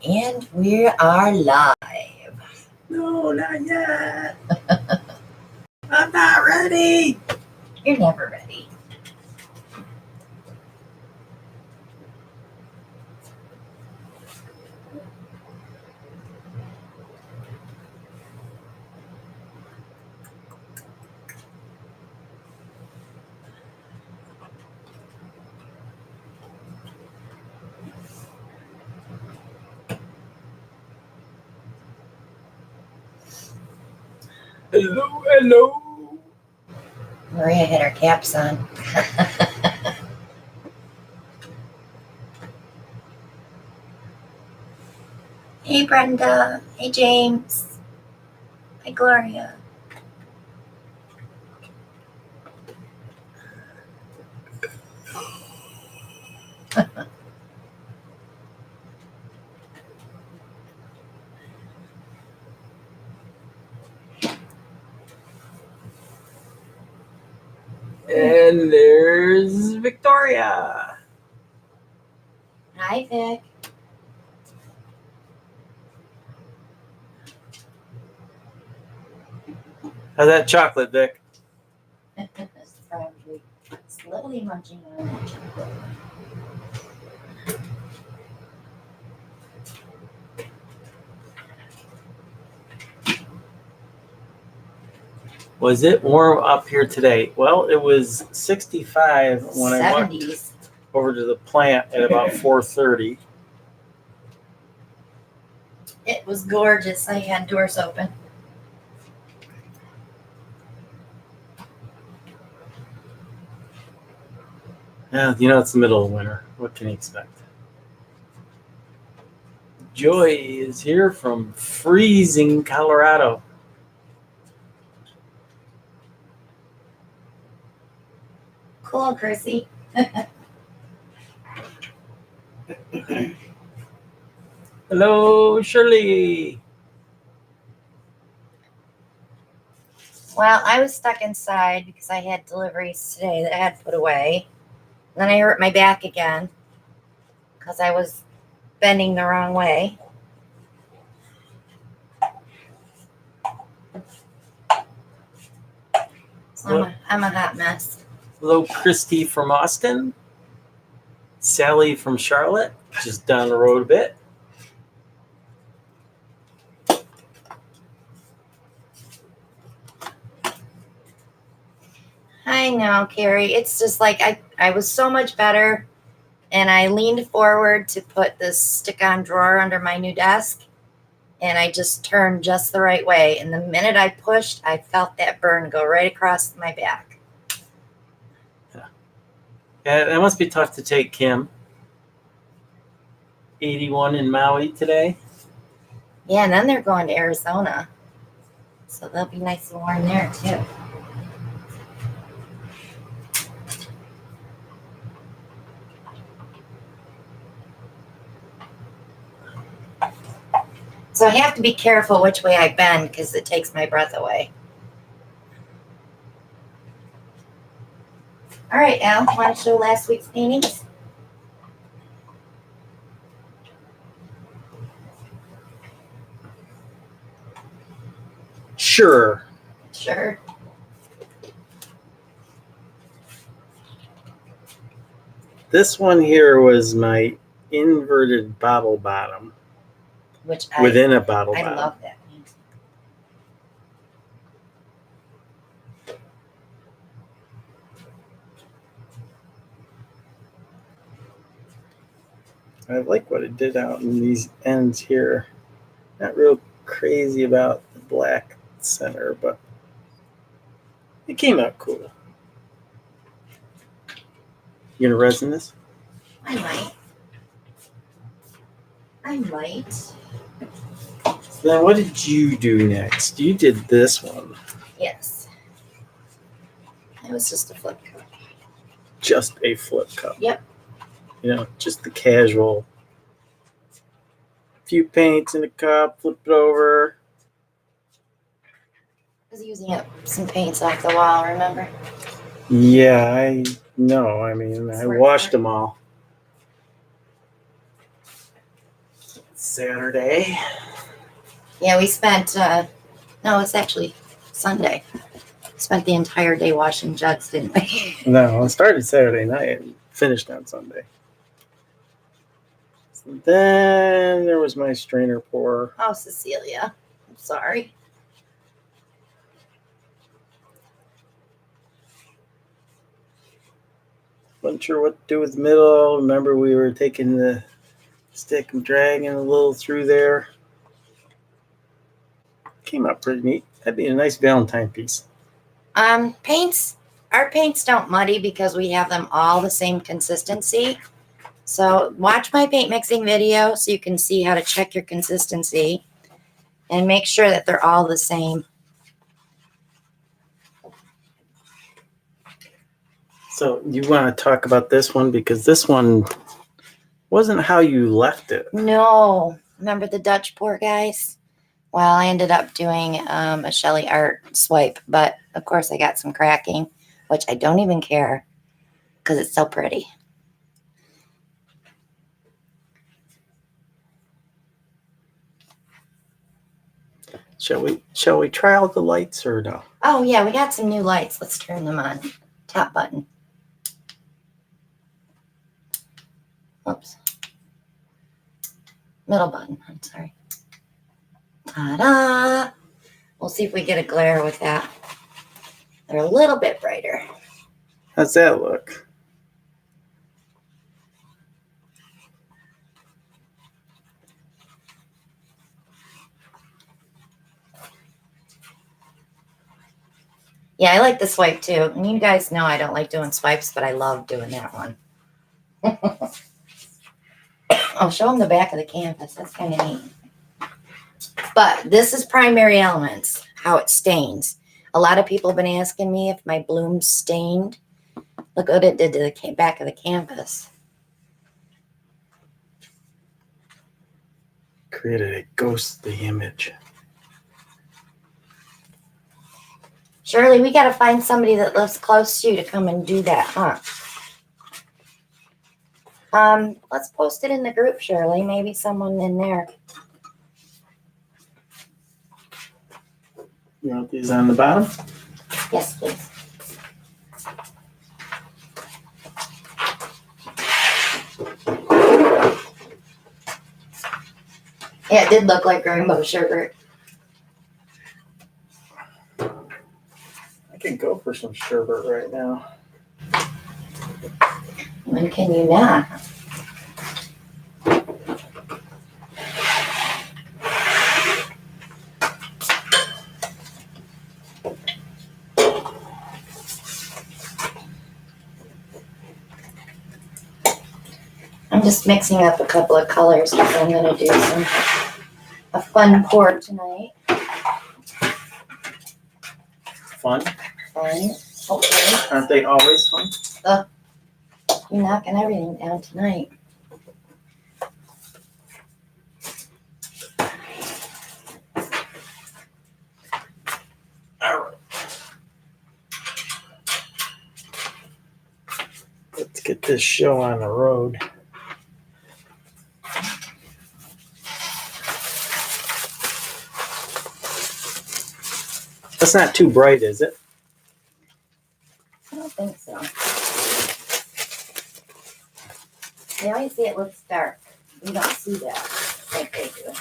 And we are live. No, not yet. I'm not ready. You're never ready. Hello, hello. Maria had her caps on. Hey, Brenda. Hey, James. Hi, Gloria. And there's Victoria. Hi, Vic. How's that chocolate, Vic? Probably slowly munching on that chocolate. Was it warm up here today? Well, it was 65 when I walked 70s. over to the plant at about 4:30. It was gorgeous. I had doors open. Yeah, it's the middle of winter. What can you expect? Joy is here from freezing Colorado. Cool, Chrissy. Hello, Shirley. Well, I was stuck inside because I had deliveries today that I had put away. Then I hurt my back again because I was bending the wrong way. So I'm a hot mess. Hello, Christy from Austin. Sally from Charlotte, just down the road a bit. I know, Carrie. It's just like I was so much better, and I leaned forward to put this stick-on drawer under my new desk, and I just turned just the right way. And the minute I pushed, I felt that burn go right across my back. Yeah, that must be tough to take, Kim. 81 in Maui today. Yeah, and then they're going to Arizona, so they'll be nice and warm there too. So I have to be careful which way I bend because it takes my breath away. All right, Al, want to show last week's paintings? Sure. Sure. This one here was my inverted bottle bottom. Which within a bottle I bottom. love that painting. I like what it did out in these ends here. Not real crazy about the black center, but it came out cool. You gonna resin this? I might. So then what did you do next? You did this one. Yes. It was just a flip cup. Just a flip cup. Yep. Just the casual. Few paints in a cup, flip it over. I was using up some paints off the wall, remember? Yeah, I know. I mean, I washed them all. Saturday. Yeah, we spent, no, it's actually Sunday. Spent the entire day washing jugs, didn't we? No, it started Saturday night and finished on Sunday. Then there was my strainer pour. Oh, Cecilia. I'm sorry. Wasn't sure what to do with the middle. Remember, we were taking the stick and dragging a little through there. Came out pretty neat. That'd be a nice Valentine piece. Paints, our paints don't muddy because we have them all the same consistency. So watch my paint mixing video so you can see how to check your consistency and make sure that they're all the same. So you want to talk about this one because this one wasn't how you left it. No, remember the Dutch pour, guys? Well, I ended up doing a Shelly Art swipe, but of course I got some cracking, which I don't even care because it's so pretty. Shall we try out the lights or no? Oh yeah, we got some new lights. Let's turn them on. Top button. Oops. Middle button. I'm sorry. Ta-da! We'll see if we get a glare with that. They're a little bit brighter. How's that look? Yeah, I like the swipe too. And you guys know I don't like doing swipes, but I love doing that one. I'll show them the back of the canvas. That's kind of neat. But this is primary elements, how it stains. A lot of people have been asking me if my bloom's stained. Look what it did to the back of the canvas. Created a ghostly image. Shirley, we got to find somebody that lives close to you to come and do that, huh? Let's post it in the group, Shirley. Maybe someone in there. You want these on the bottom? Yes, please. Yeah, it did look like rainbow sherbet. I could go for some sherbet right now. When can you not? I'm just mixing up a couple of colors because I'm going to do a fun pour tonight. Fun? Fun. Okay. Aren't they always fun? You're knocking everything down tonight. All right. Let's get this show on the road. That's not too bright, is it? I don't think so. I always say it looks dark. You don't see that like they do.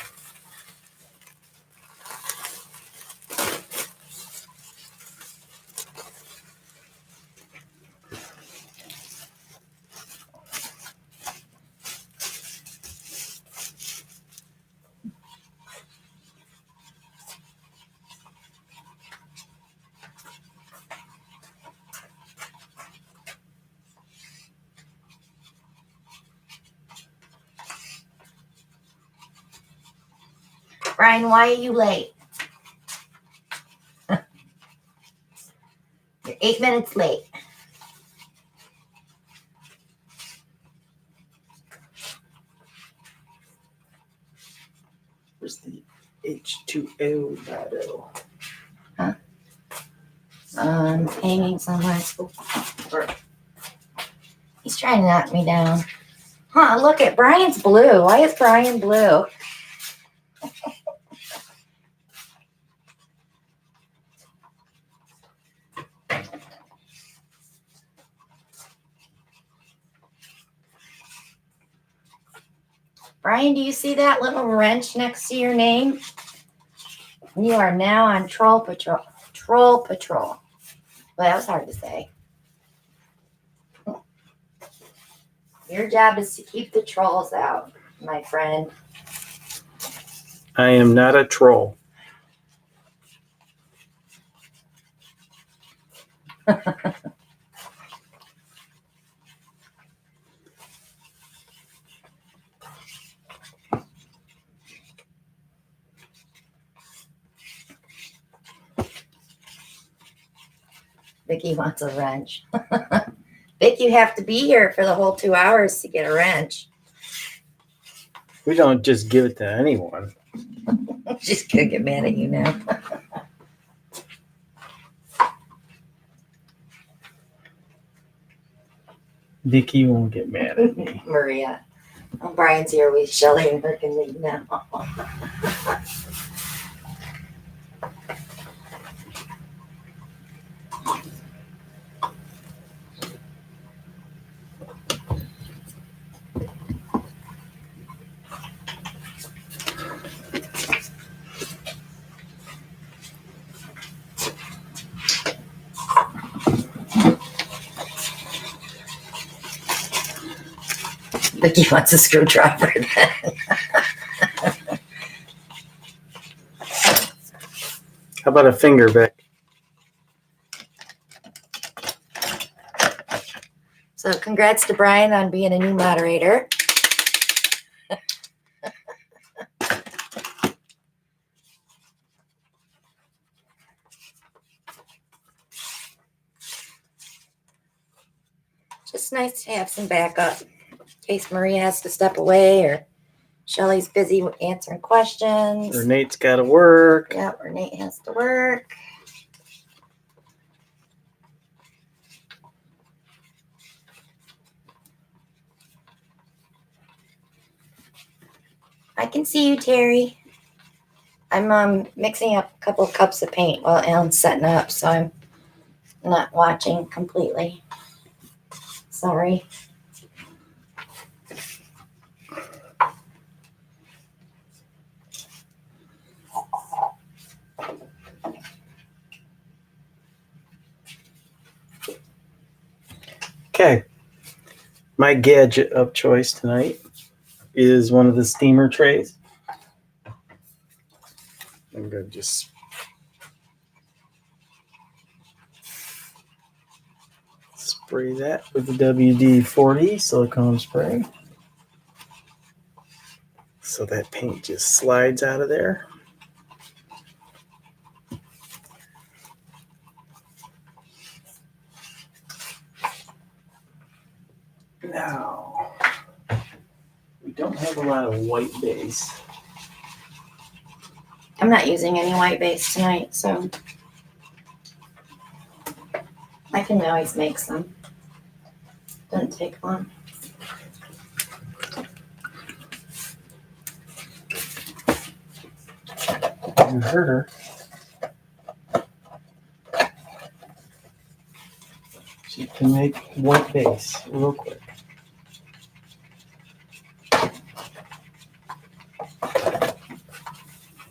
Brian, why are you late? You're 8 minutes late. Where's the H2O bottle? Hanging somewhere. He's trying to knock me down. Huh, look at Brian's blue. Why is Brian blue? Brian, do you see that little wrench next to your name? You are now on Troll Patrol. Troll Patrol. Well, that was hard to say. Your job is to keep the trolls out, my friend. I am not a troll. Vicky wants a wrench. Vic, you have to be here for the whole 2 hours to get a wrench. We don't just give it to anyone. She's gonna get mad at you now. Vicky won't get mad at me. Maria. Oh, Brian's here with Shelly and her can leave now. Vicky wants a screwdriver then. How about a finger, Vic? So congrats to Brian on being a new moderator. Just nice to have some backup in case Maria has to step away or Shelly's busy answering questions. Or Nate's got to work. Yeah, or Nate has to work. I can see you, Terry. I'm mixing up a couple of cups of paint while Alan's setting up, so I'm not watching completely. Sorry. Okay. My gadget of choice tonight is one of the steamer trays. I'm going to just spray that with the WD-40 silicone spray. So that paint just slides out of there. Now, we don't have a lot of white base. I'm not using any white base tonight, so I can always make some. Doesn't take long. You heard her. She can make white base real quick.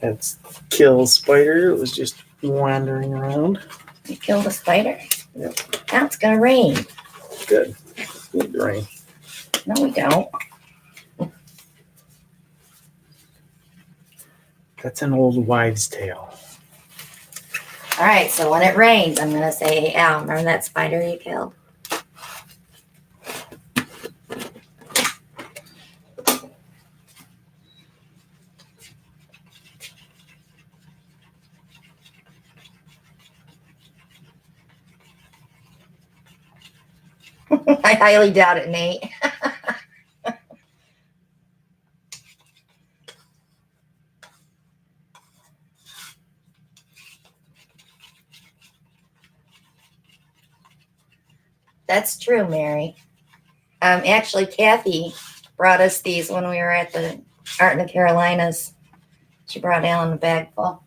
That's kill spider. It was just wandering around. You killed a spider? Now it's gonna rain. Good. Need the rain. No, we don't. That's an old wives' tale. All right, so when it rains, I'm gonna say, "Hey, Al, remember that spider you killed?" I highly doubt it, Nate. That's true, Mary. Actually, Kathy brought us these when we were at the Art in the Carolinas. She brought Alan a bag full.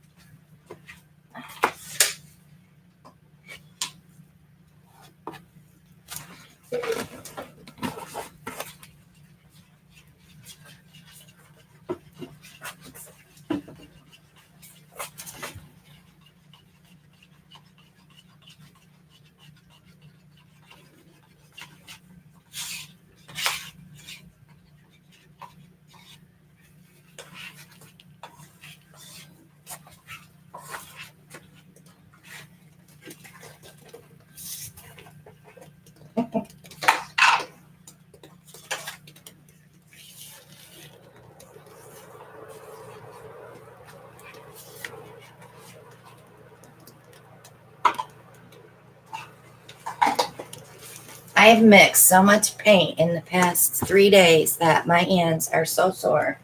I've mixed so much paint in the past 3 days that my hands are so sore.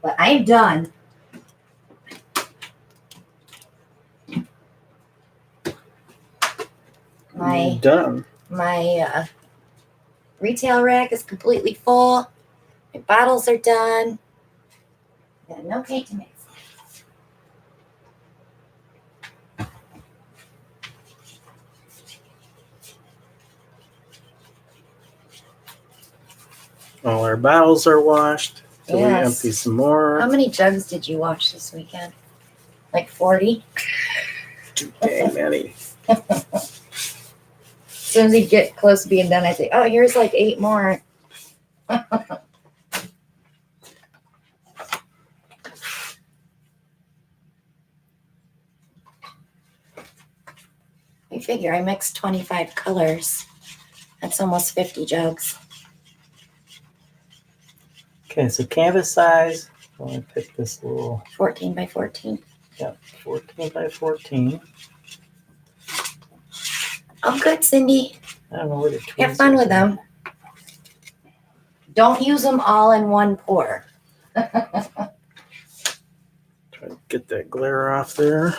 But I'm done. You're done. My retail rack is completely full. My bottles are done. Got no paint to mix. All our bottles are washed. Till Yes. we empty some more. How many jugs did you wash this weekend? Like 40? Too dang many. As soon as you get close to being done, I say, oh, here's like 8 more. You figure I mixed 25 colors. That's almost 50 jugs. Okay, so canvas size. I'm going to pick this little. 14 by 14. Yep, 14 by 14. Oh, good, Cindy. I don't know where the Have fun with tweezers are. them. Don't use them all in one pour. Try to get that glare off there.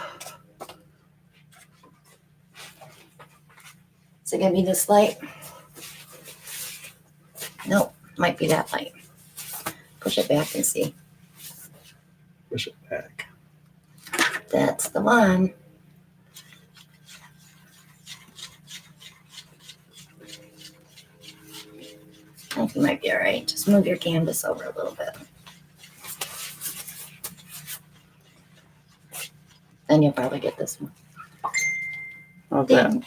Is it going to be this light? Nope, might be that light. Push it back and see. Push it back. That's the one. I think you might be all right. Just move your canvas over a little bit. Then you'll probably get this one. How's that? Ding.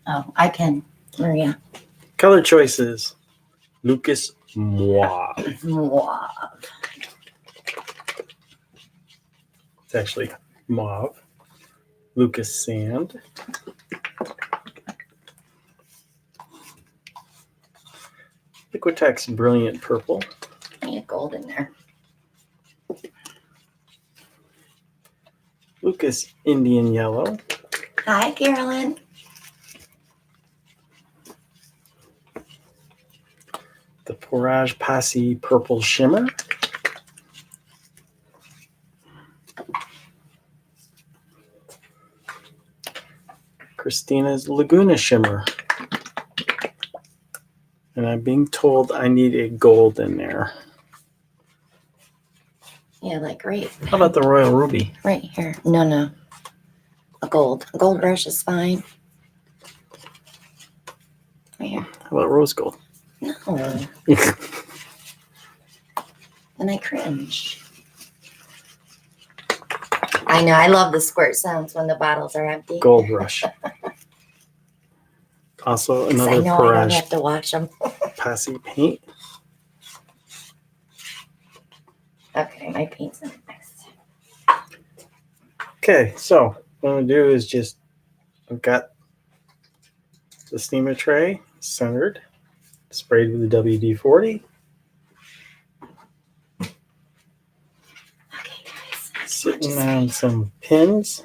Oh, I can, Maria. Color choices. Lucas Mauve. Wow. It's actually mauve. Lucas Sand. Liquitex Brilliant Purple. I need gold in there. Lucas Indian Yellow. Hi, Carolyn. The Porage Posse Purple Shimmer. Christina's Laguna Shimmer. And I'm being told I need a gold in there. Yeah, like right. How about the Royal Ruby? Right here. No. A gold. A gold brush is fine. Right here. How about rose gold? No. And I cringe. I know. I love the squirt sounds when the bottles are empty. Gold Rush. Also I another know I don't Porage have to wash them. Posse paint. Okay, my paint's in next. Okay, so what I'm going to do is just, I've got the steamer tray centered, sprayed with the WD-40. Okay, guys. Sitting on some pins.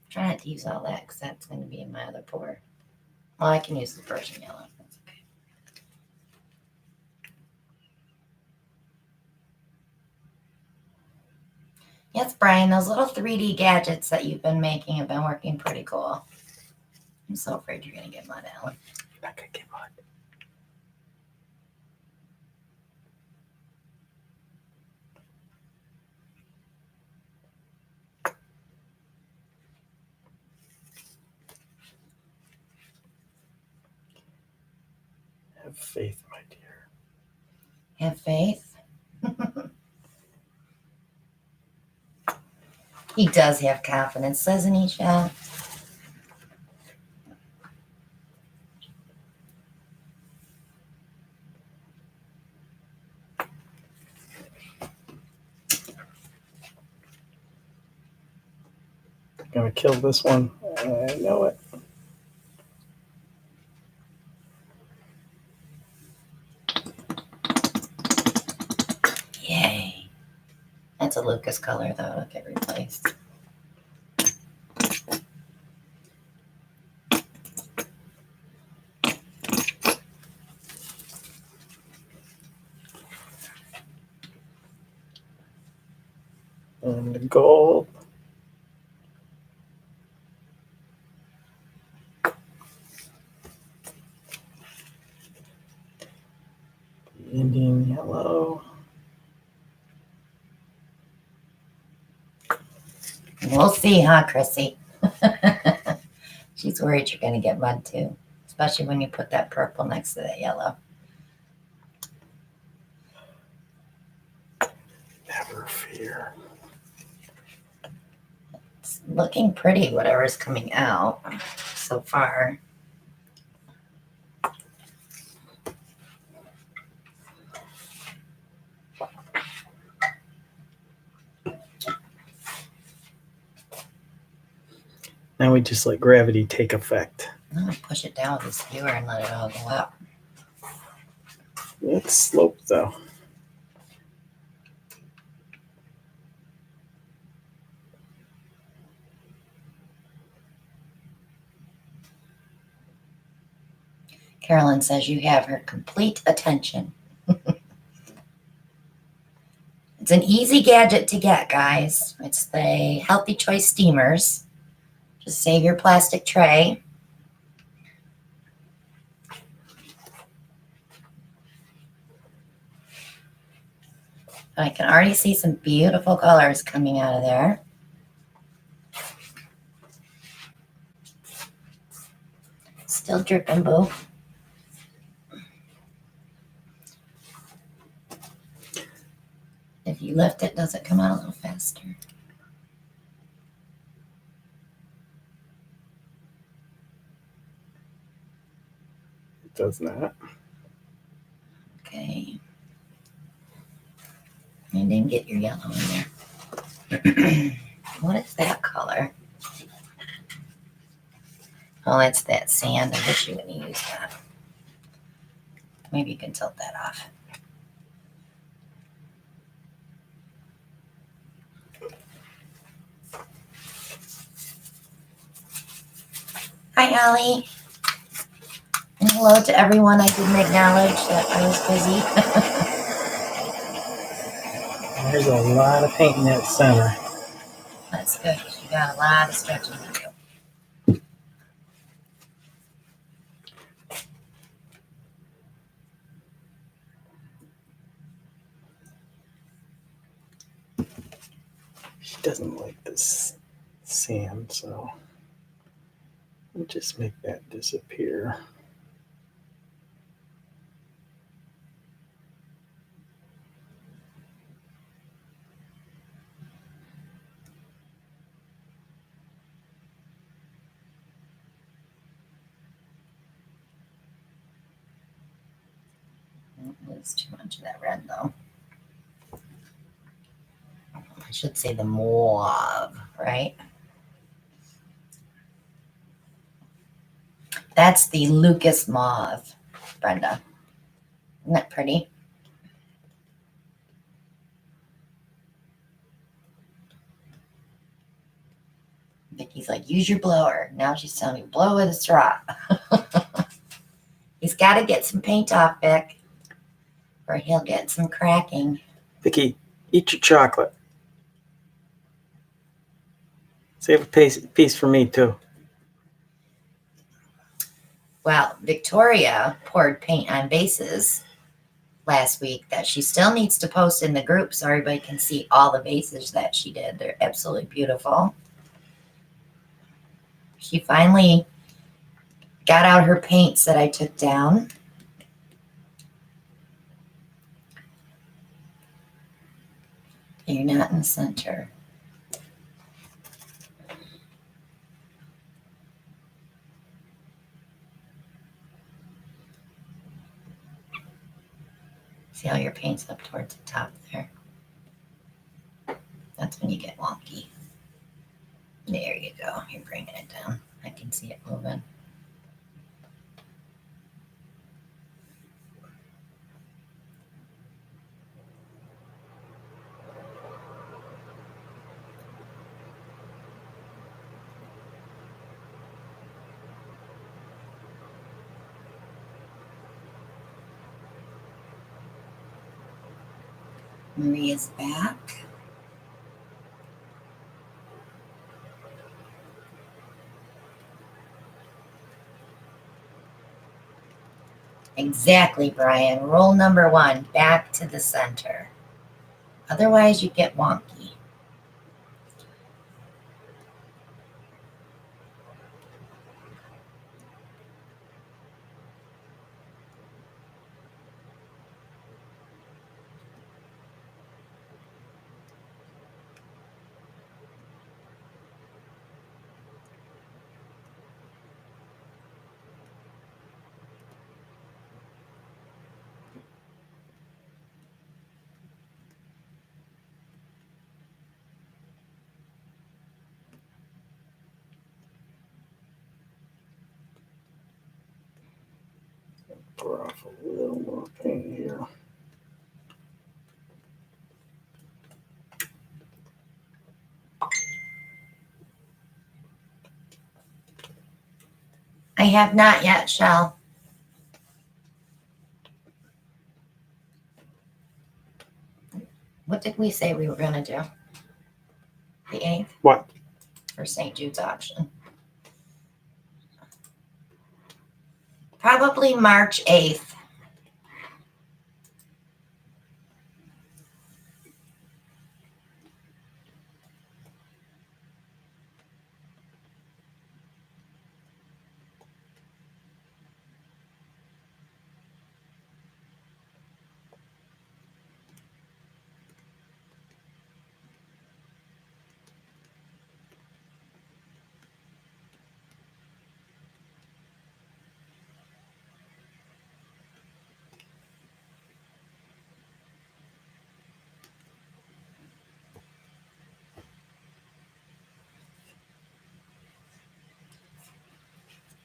Try not to use all that because that's going to be in my other pour. Well, I can use the Persian yellow. That's okay. Yes, Brian, those little 3D gadgets that you've been making have been working pretty cool. I'm so afraid you're going to get mud, Alan. I'm not going to get mud. Have faith, my dear. Have faith. He does have confidence, doesn't he, Shell? Gonna kill this one. I know it. Yay. That's a Lucas color, though. It'll get replaced. And the gold. The Indian yellow. We'll see, huh, Chrissy? She's worried you're going to get mud, too. Especially when you put that purple next to that yellow. Never fear. It's looking pretty, whatever's coming out so far. Now we just let gravity take effect. I'm going to push it down with this skewer and let it all go up. It's sloped, though. Carolyn says you have her complete attention. It's an easy gadget to get, guys. It's the Healthy Choice Steamers. Just save your plastic tray. I can already see some beautiful colors coming out of there. Still dripping, boo. If you lift it, does it come out a little faster? It does not. Okay. You didn't get your yellow in there. What is that color? Oh, that's that sand. I wish you wouldn't use that. Maybe you can tilt that off. Hi, Allie. And hello to everyone. I didn't acknowledge that I was busy. There's a lot of paint in that center. That's good. You got a lot of stretching to do. She doesn't like this sand, so we'll just make that disappear. It's too much of that red, though. I should say the mauve, right? That's the Lucas mauve, Brenda. Isn't that pretty? Vicky's like, use your blower. Now she's telling me, blow with a straw. He's got to get some paint off, Vic, or he'll get some cracking. Vicky, eat your chocolate. Save a piece for me, too. Well, Victoria poured paint on vases last week that she still needs to post in the group so everybody can see all the vases that she did. They're absolutely beautiful. She finally got out her paints that I took down. You're not in the center. See how your paint's up towards the top there? That's when you get wonky. There you go. You're bringing it down. I can see it moving. Maria's back. Exactly, Brian. Rule number 1, back to the center. Otherwise, you get wonky. Pour off a little more paint here. I have not yet, Shell. What did we say we were going to do? The 8th? What? For St. Jude's auction. Probably March 8th.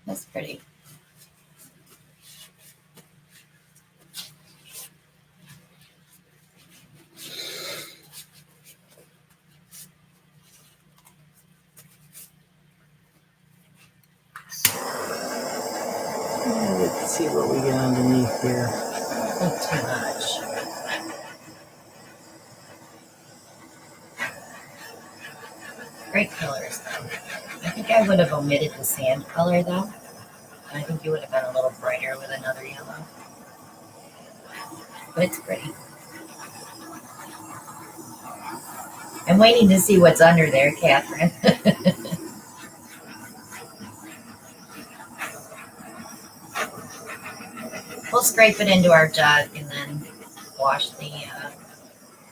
That's pretty. Let's see what we get underneath here. Not too much. Great colors, though. I think I would have omitted the sand color, though. I think you would have been a little brighter with another yellow. But it's pretty. I'm waiting to see what's under there, Catherine. We'll scrape it into our jug and then wash the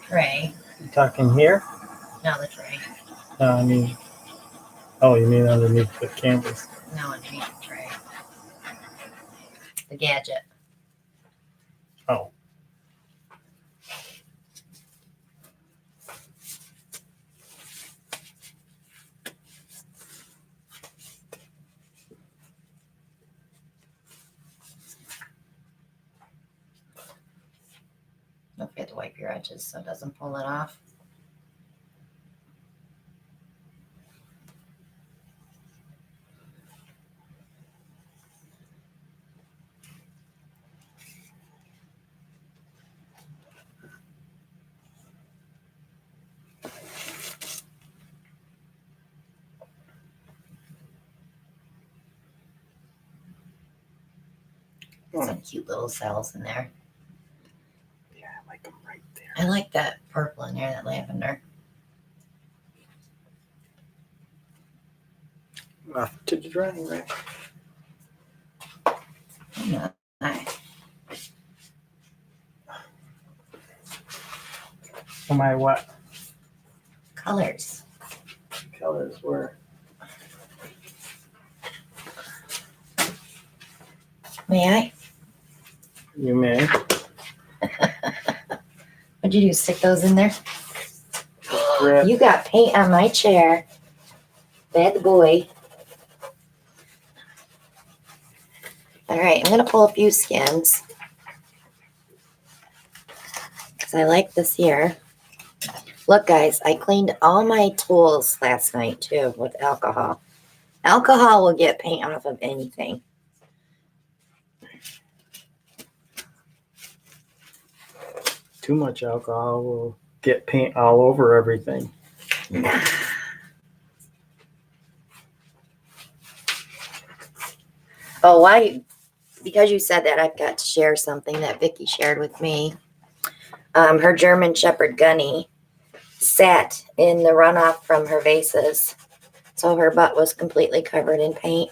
tray. You talking here? No, the tray. No, I mean, oh, you mean underneath the canvas? No, underneath the tray. The gadget. Oh. wipe your edges so it doesn't pull it off. Some cute little cells in there. Yeah, I like them right there. I like that purple in there, that lavender. Off to the drying rack. Oh, nice. For my what? Colors. Colors were. May I? You may. What'd you do? Stick those in there? Rip. You got paint on my chair. Bad boy. All right, I'm going to pull a few skins. Because I like this here. Look, guys, I cleaned all my tools last night, too, with alcohol. Alcohol will get paint off of anything. Too much alcohol will get paint all over everything. Nah. Oh, why? Because you said that, I've got to share something that Vicky shared with me. Her German Shepherd Gunny sat in the runoff from her vases, so her butt was completely covered in paint.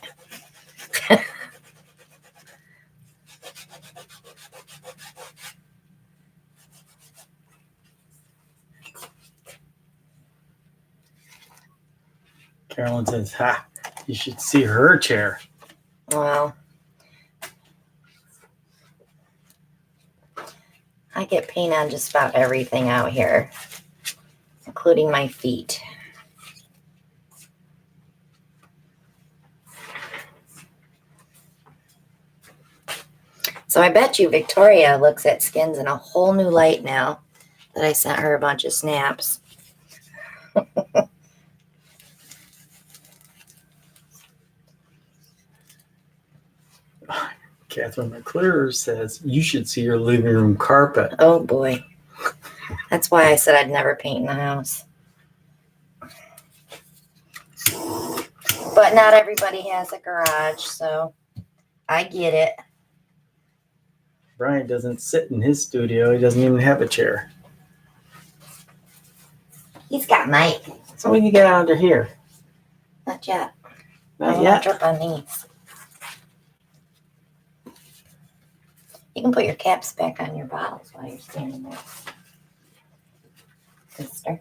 Carolyn says, "Ha! You should see her chair." Well, I get paint on just about everything out here, including my feet. So I bet you Victoria looks at skins in a whole new light now that I sent her a bunch of snaps. Catherine McClure says, "You should see your living room carpet." Oh boy. That's why I said I'd never paint in the house. But not everybody has a garage, so I get it. Brian doesn't sit in his studio. He doesn't even have a chair. He's got Mike. So when you get under here? Not yet. Not I'm yet. gonna trip on these. You can put your caps back on your bottles while you're standing there. Mister.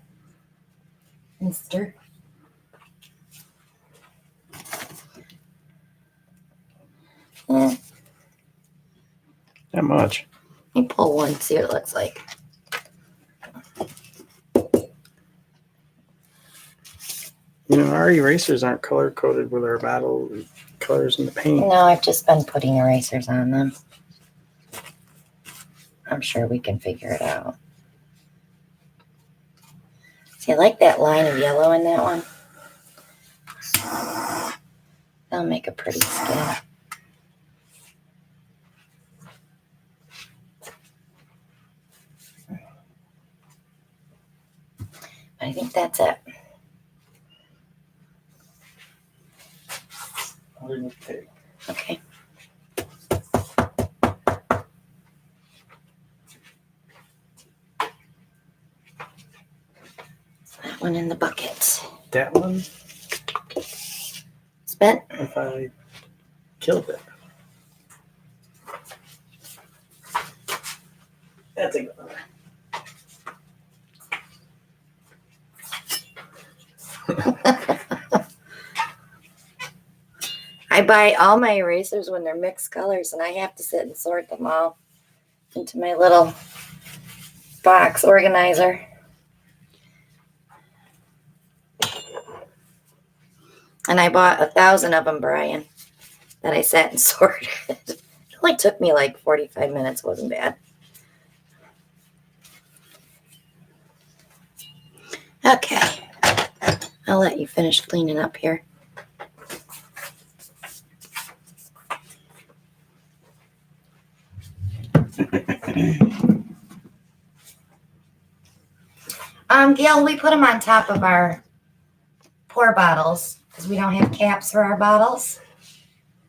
Mister. Let Not much. me pull one, see what it looks like. You know, our erasers aren't color coded with our bottle colors in the paint. No, I've just been putting erasers on them. I'm sure we can figure it out. See, I like that line of yellow in that one. That'll make a pretty skin. I think that's it. Okay. That one in the bucket. That one, Spent? if I killed it. That's a good one. I buy all my erasers when they're mixed colors, and I have to sit and sort them all into my little box organizer. And I bought 1,000 of them, Brian, that I sat and sorted. It only took me like 45 minutes. It wasn't bad. Okay. I'll let you finish cleaning up here. Gail, we put them on top of our pour bottles because we don't have caps for our bottles.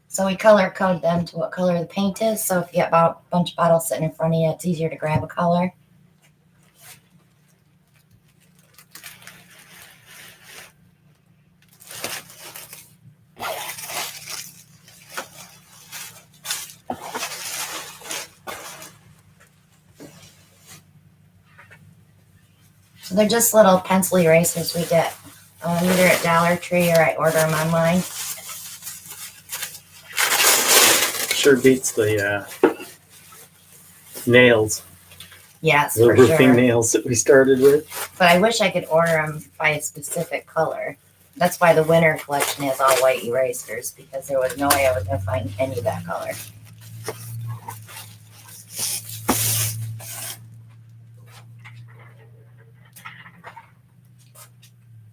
So we color code them to what color the paint is. So if you got a bunch of bottles sitting in front of you, it's easier to grab a color. So they're just little pencil erasers we get either at Dollar Tree or I order them online. Sure beats the nails. Yes, the for roofing sure. nails that we started with. But I wish I could order them by a specific color. That's why the winter collection has all white erasers, because there was no way I was going to find any of that color.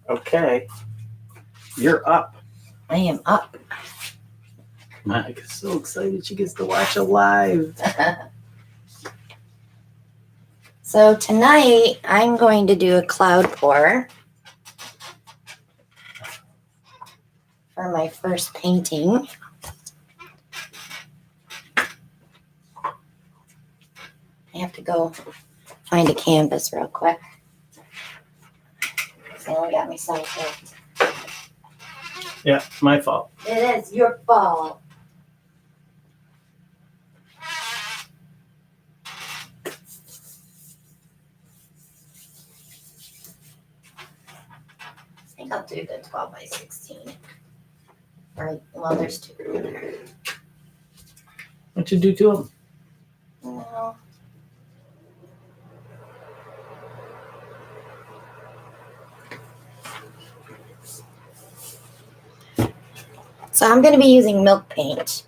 Okay. You're up. I am up. Mike is so excited she gets to watch it live. So tonight I'm going to do a cloud pour for my first painting. I have to go find a canvas real quick. I only got me sidetracked. Yeah, my fault. It is your fault. I think I'll do the 12 by 16. Or, well, there's two in there. What you do to them? No. So I'm going to be using milk paint.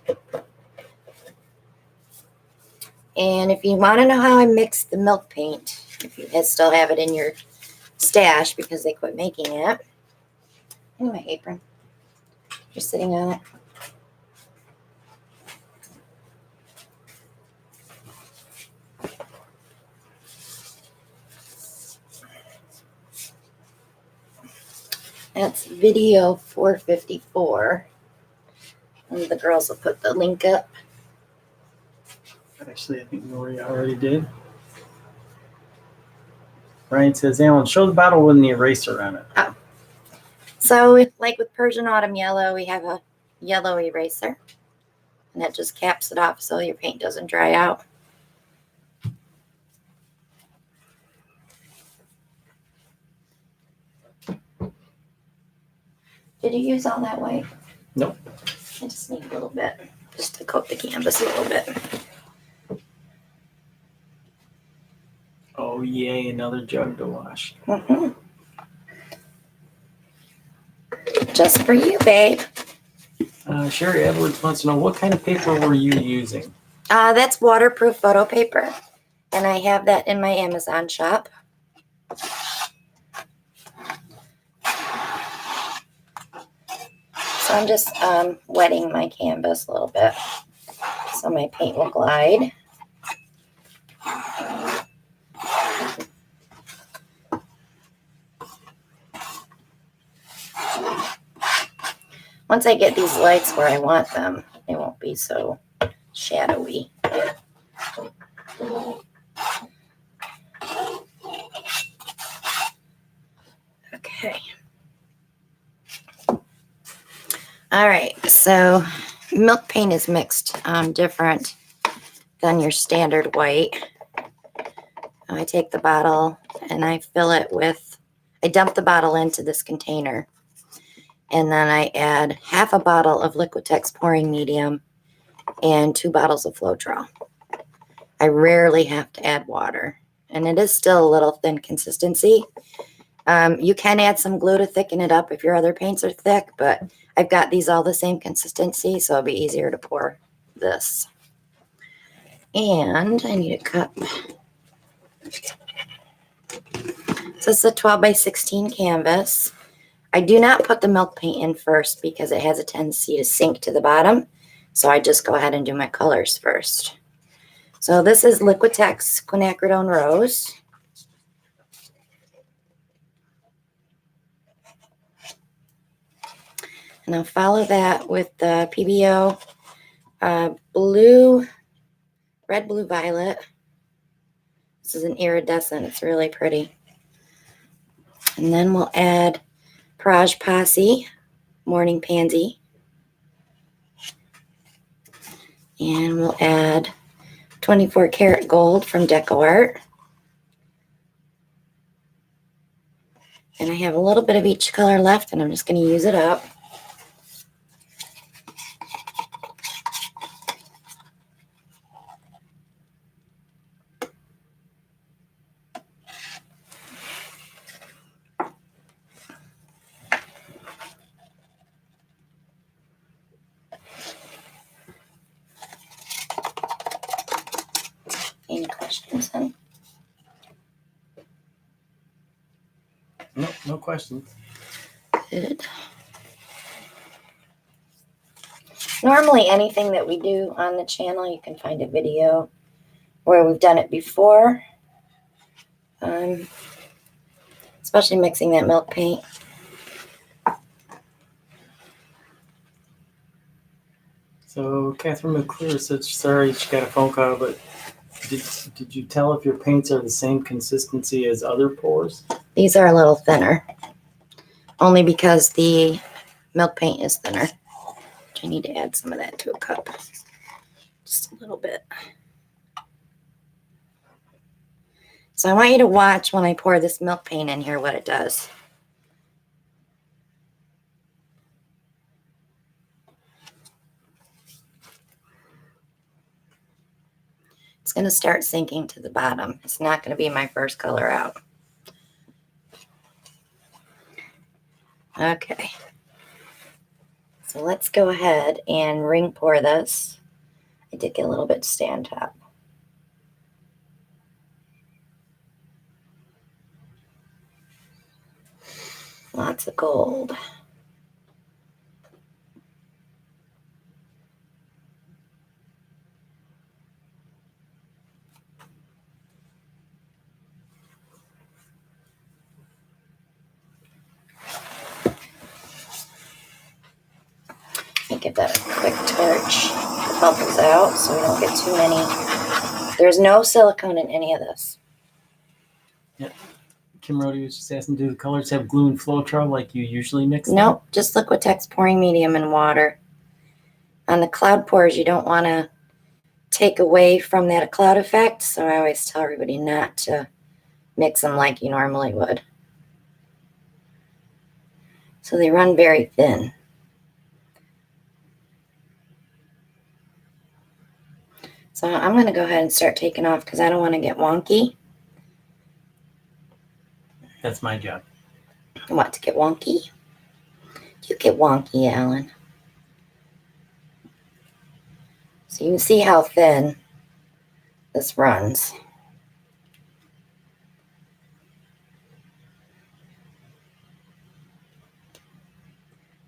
And if you want to know how I mix the milk paint, if you still have it in your stash because they quit making it. In my apron. Just sitting on it. That's video 454. And the girls will put the link up. Actually, I think Nori already did. Ryan says, Alan, show the bottle with the eraser on it. Oh. So, like with Persian Autumn Yellow, we have a yellow eraser. And that just caps it off so your paint doesn't dry out. Did you use all that white? Nope. I just need a little bit, just to coat the canvas a little bit. Oh, yay, another jug to wash. Mm-hmm. Just for you, babe. Sherry Edwards wants to know, what kind of paper were you using? That's waterproof photo paper. And I have that in my Amazon shop. So I'm just wetting my canvas a little bit so my paint will glide. Once I get these lights where I want them, they won't be so shadowy. Okay. All right, so milk paint is mixed different than your standard white. I take the bottle and I fill it with, I dump the bottle into this container. And then I add half a bottle of Liquitex pouring medium and 2 bottles of Floetrol. I rarely have to add water. And it is still a little thin consistency. You can add some glue to thicken it up if your other paints are thick, but I've got these all the same consistency, so it'll be easier to pour this. And I need a cup. So it's a 12 by 16 canvas. I do not put the milk paint in first because it has a tendency to sink to the bottom. So I just go ahead and do my colors first. So this is Liquitex Quinacridone Rose. And I'll follow that with the PBO blue, red, blue, violet. This is an iridescent. It's really pretty. And then we'll add Praj Posse, Morning Pansy. And we'll add 24 karat gold from Deco Art. And I have a little bit of each color left, and I'm just going to use it up. Any questions, then? Nope, no questions. Good. Normally, anything that we do on the channel, you can find a video where we've done it before. Especially mixing that milk paint. So Catherine McClure said, sorry she got a phone call, but did you tell if your paints are the same consistency as other pours? These are a little thinner, only because the milk paint is thinner. I need to add some of that to a cup, just a little bit. So I want you to watch when I pour this milk paint in here what it does. It's going to start sinking to the bottom. It's not going to be my first color out. Okay. So let's go ahead and ring pour this. I did get a little bit to stay on top. Lots of gold. Let me give that a quick torch to bubbles out so we don't get too many. There's no silicone in any of this. Yep. Kim Rody was just asking, do the colors have glue and Floetrol like you usually mix them? Nope, just Liquitex pouring medium and water. On the cloud pours, you don't want to take away from that cloud effect, so I always tell everybody not to mix them like you normally would. So they run very thin. So I'm going to go ahead and start taking off because I don't want to get wonky. That's my job. You want to get wonky? You get wonky, Alan. So you can see how thin this runs.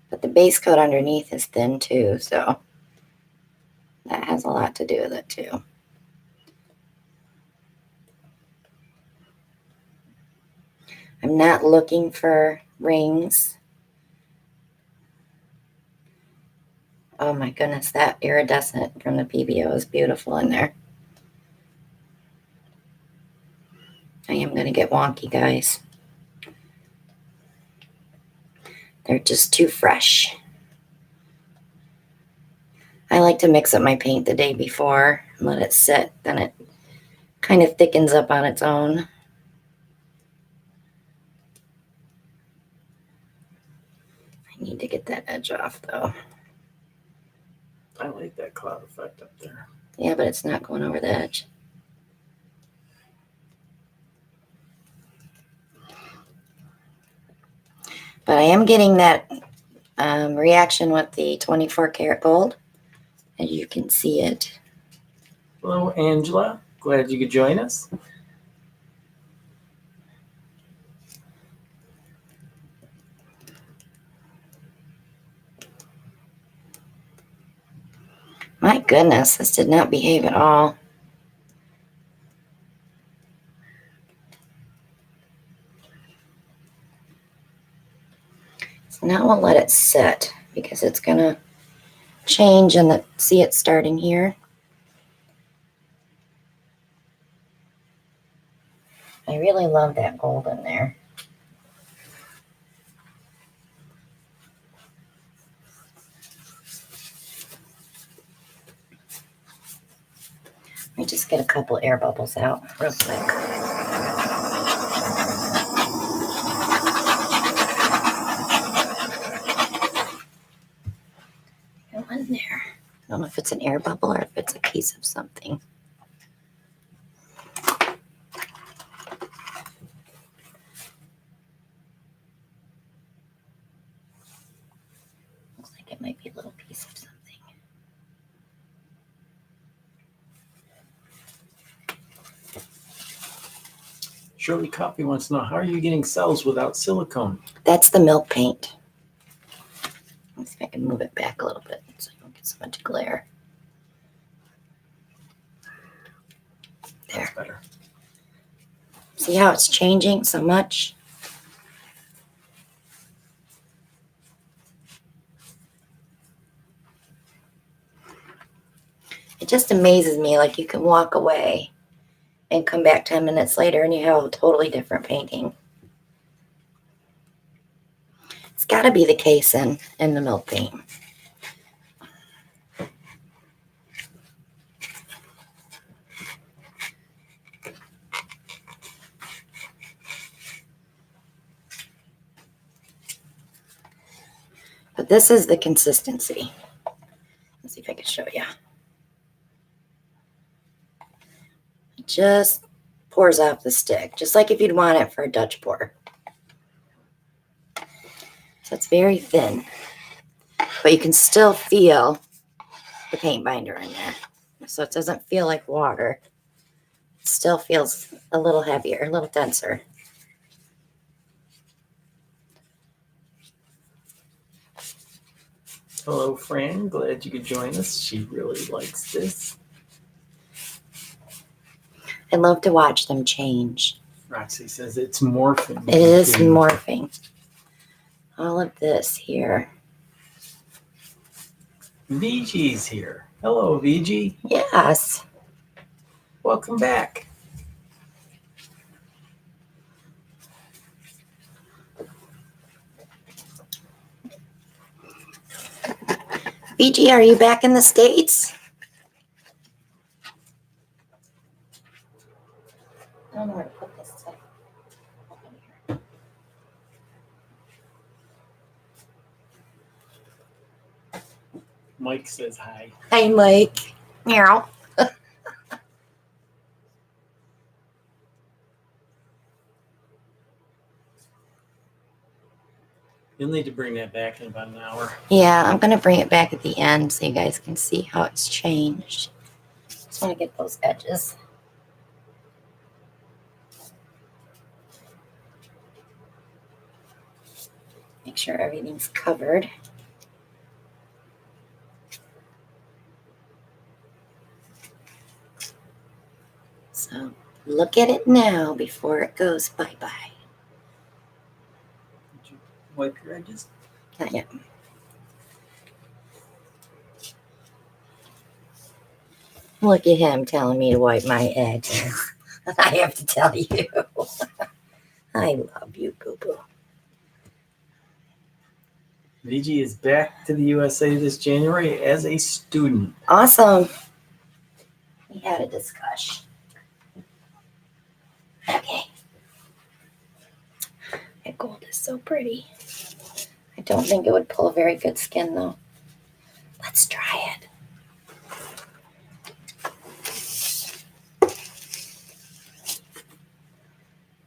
But the base coat underneath is thin too, so that has a lot to do with it too. I'm not looking for rings. Oh my goodness, that iridescent from the PBO is beautiful in there. I am going to get wonky, guys. They're just too fresh. I like to mix up my paint the day before and let it sit. Then it kind of thickens up on its own. I need to get that edge off, though. I like that cloud effect up there. Yeah, but it's not going over the edge. But I am getting that reaction with the 24 karat gold. As you can see it. Hello, Angela. Glad you could join us. My goodness, this did not behave at all. So now we'll let it sit because it's going to change and see it starting here. I really love that gold in there. Let me just get a couple air bubbles out real quick. Go in there. I don't know if it's an air bubble or if it's a piece of something. Looks like it might be a little piece of something. Shirley Coffee wants to know, how are you getting cells without silicone? That's the milk paint. Let's see if I can move it back a little bit so you don't get so much glare. There. That's better. See how it's changing so much? It just amazes me, like you can walk away and come back 10 minutes later and you have a totally different painting. It's got to be the case in the milk paint. But this is the consistency. Let's see if I can show you. It just pours off the stick, just like if you'd want it for a Dutch pour. So it's very thin, but you can still feel the paint binder in there. So it doesn't feel like water. It still feels a little heavier, a little denser. Hello, Fran. Glad you could join us. She really likes this. I love to watch them change. Roxy says it's morphing. It is morphing. All of this here. VG's here. Hello, VG. Yes. Welcome back. VG, are you back in the States? I don't know where to put this stuff. Mike says hi. Hi, Mike. Meow. You'll need to bring that back in about an hour. Yeah, I'm going to bring it back at the end so you guys can see how it's changed. Just want to get those edges. Make sure everything's covered. So look at it now before it goes bye-bye. Did you wipe your edges? Not yet. Look at him telling me to wipe my edges. I have to tell you. I love you, boo-boo. VG is back to the USA this January as a student. Awesome. We had a discussion. Okay. That gold is so pretty. I don't think it would pull a very good skin, though. Let's try it.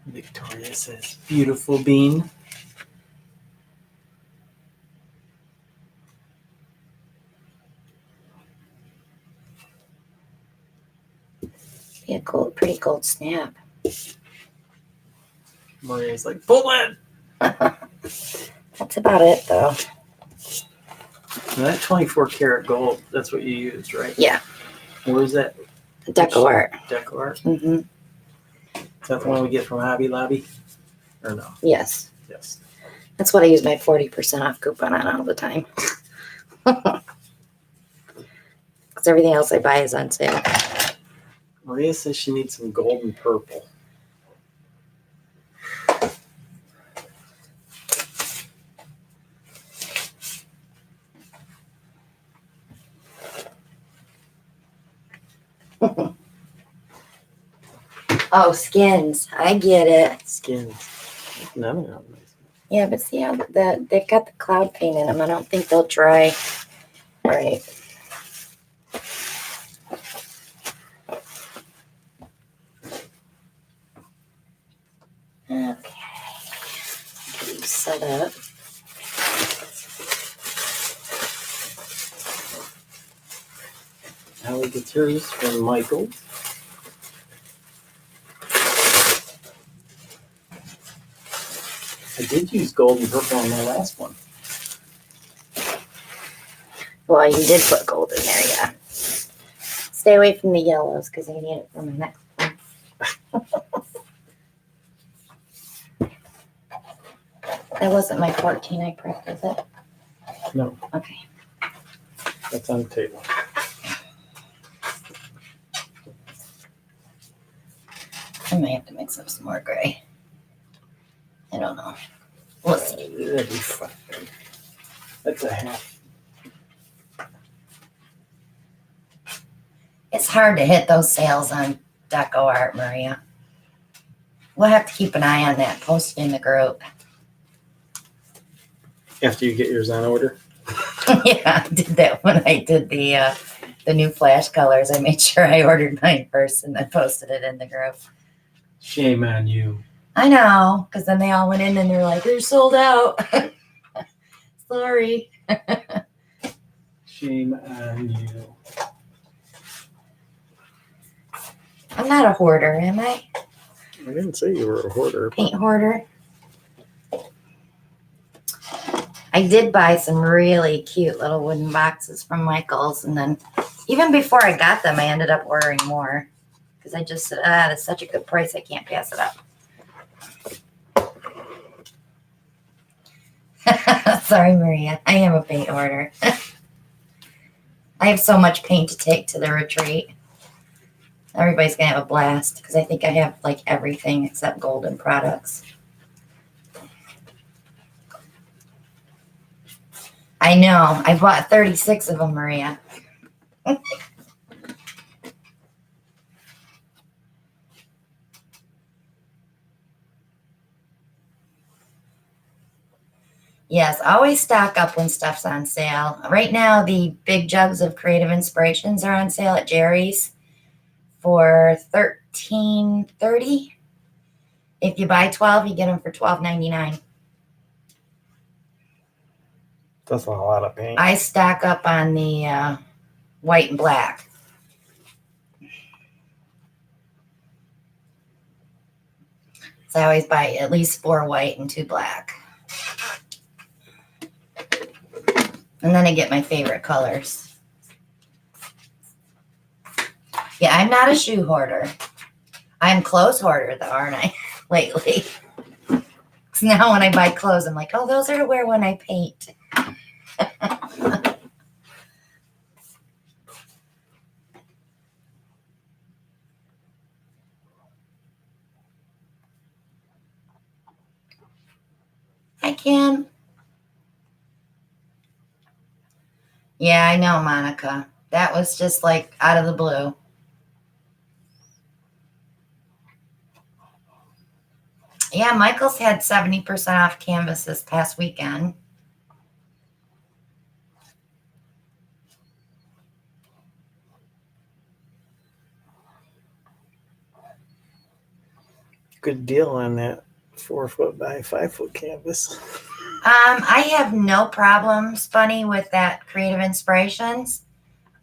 Victoria says, beautiful bean. Be a gold, pretty gold snap. Maria's like, pull it! That's about it, though. Now that 24 karat gold, that's what you used, right? Yeah. Where is that? Deco Art. Deco Art? Mm-hmm. Is that the one we get from Hobby Lobby? Or no? Yes. Yes. That's what I use my 40% off coupon on all the time. Because everything else I buy is on sale. Maria says she needs some gold and purple. Oh, skins. I get it. Skins. None of them. Yeah, but see how they've got the cloud paint in them. I don't think they'll dry right. Okay. Get you set up. Allie gets hers from Michael. I did use gold and purple on my last one. Well, you did put gold in there, yeah. Stay away from the yellows because I need it for my next one. That wasn't my 14 I prepped, was it? No. Okay. That's on the table. I might have to mix up some more gray. I don't know. We'll see. That'd be fun. That's a half. It's hard to hit those sales on Deco Art, Maria. We'll have to keep an eye on that. Post it in the group. After you get yours on order? Yeah, I did that when I did the new flash colors. I made sure I ordered mine first and then posted it in the group. Shame on you. I know, because then they all went in and they're like, "They're sold out." Sorry. Shame on you. I'm not a hoarder, am I? I didn't say you were a hoarder. Paint hoarder. I did buy some really cute little wooden boxes from Michael's, and then even before I got them, I ended up ordering more because I just said, that's such a good price, I can't pass it up. Sorry, Maria. I am a paint hoarder. I have so much paint to take to the retreat. Everybody's going to have a blast because I think I have like everything except golden products. I know. I bought 36 of them, Maria. Yes, always stock up when stuff's on sale. Right now, the big jugs of Creative Inspirations are on sale at Jerry's for $13.30. If you buy 12, you get them for $12.99. That's a lot of paint. I stock up on the white and black. So I always buy at least 4 white and 2 black. And then I get my favorite colors. Yeah, I'm not a shoe hoarder. I'm clothes hoarder, though, aren't I? Lately. Because now when I buy clothes, I'm like, oh, those are to wear when I paint. Hi, Kim. Yeah, I know, Monica. That was just like out of the blue. Yeah, Michael's had 70% off canvas this past weekend. Good deal on that 4 foot by 5 foot canvas. I have no problems, Bunny, with that Creative Inspirations.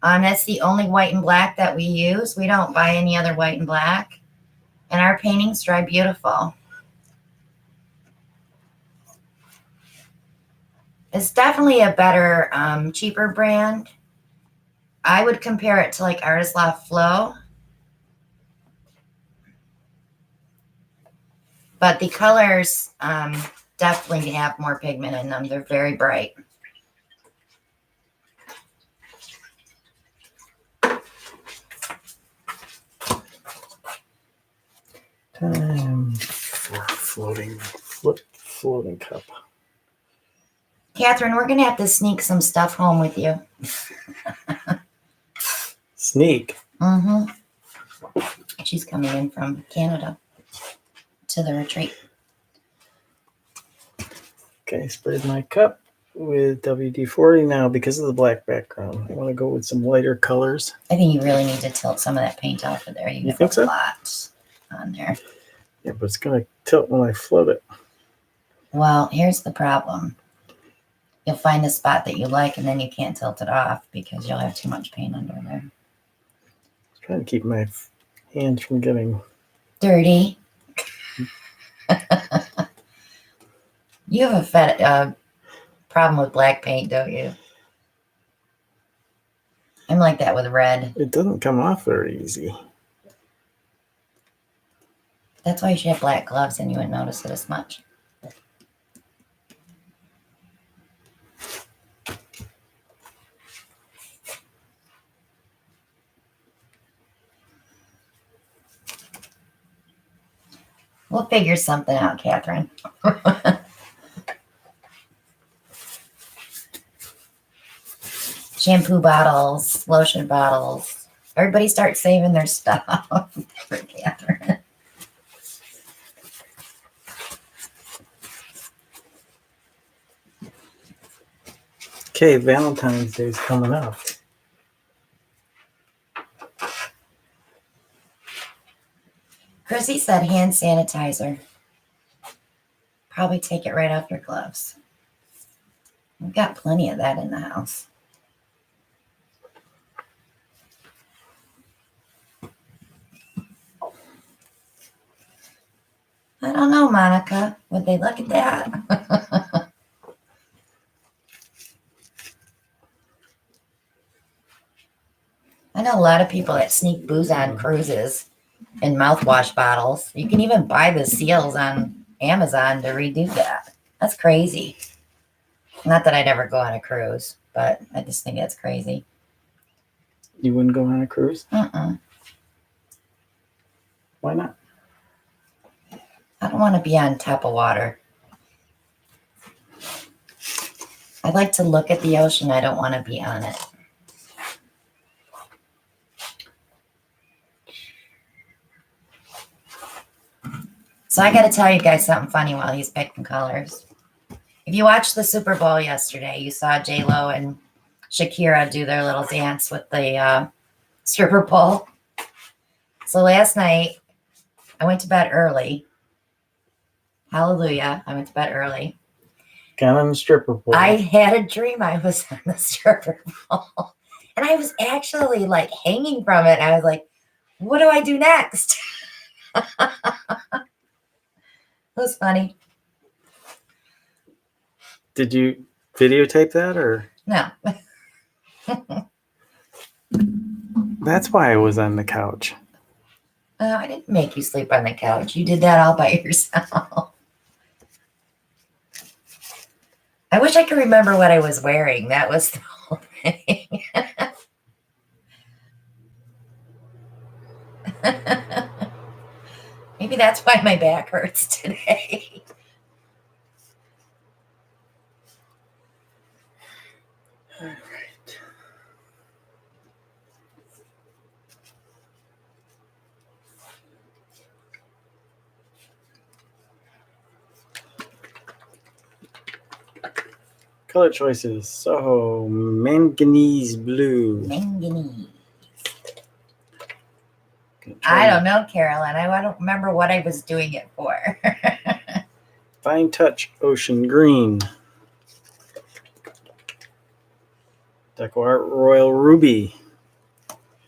That's the only white and black that we use. We don't buy any other white and black. And our paintings dry beautiful. It's definitely a better, cheaper brand. I would compare it to like Artist Loft Flow. But the colors definitely have more pigment in them. They're very bright. Time for floating cup. Catherine, we're going to have to sneak some stuff home with you. Sneak. Mm-hmm. She's coming in from Canada to the retreat. Okay, sprayed my cup with WD-40 now because of the black background. I want to go with some lighter colors. I think you really need to tilt some of that paint off of there. You have think a so? lot on there. Yeah, but it's going to tilt when I float it. Well, here's the problem. You'll find a spot that you like, and then you can't tilt it off because you'll have too much paint under there. I'm trying to keep my hands from getting dirty. You have a problem with black paint, don't you? I'm like that with red. It doesn't come off very easy. That's why you should have black gloves and you wouldn't notice it as much. We'll figure something out, Catherine. Shampoo bottles, lotion bottles. Everybody start saving their stuff for Catherine. Okay, Valentine's Day is coming up. Chrissy said hand sanitizer. Probably take it right off your gloves. We've got plenty of that in the house. I don't know, Monica. Would they look at that? I know a lot of people that sneak booze on cruises in mouthwash bottles. You can even buy the seals on Amazon to redo that. That's crazy. Not that I'd ever go on a cruise, but I just think that's crazy. You wouldn't go on a cruise? Uh-uh. Why not? I don't want to be on top of water. I like to look at the ocean. I don't want to be on it. So I got to tell you guys something funny while he's picking colors. If you watched the Super Bowl yesterday, you saw J-Lo and Shakira do their little dance with the stripper pole. So last night, I went to bed early. Hallelujah. I went to bed early. Got on the stripper pole. I had a dream I was on the stripper pole. And I was actually like hanging from it. I was like, what do I do next? It was funny. Did you videotape that or? No. That's why I was on the couch. I didn't make you sleep on the couch. You did that all by yourself. I wish I could remember what I was wearing. That was the whole thing. Maybe that's why my back hurts today. All right. Color choices. Soho manganese blue. Manganese. I don't know, Carolyn. I don't remember what I was doing it for. Fine touch ocean green. Deco Art Royal Ruby.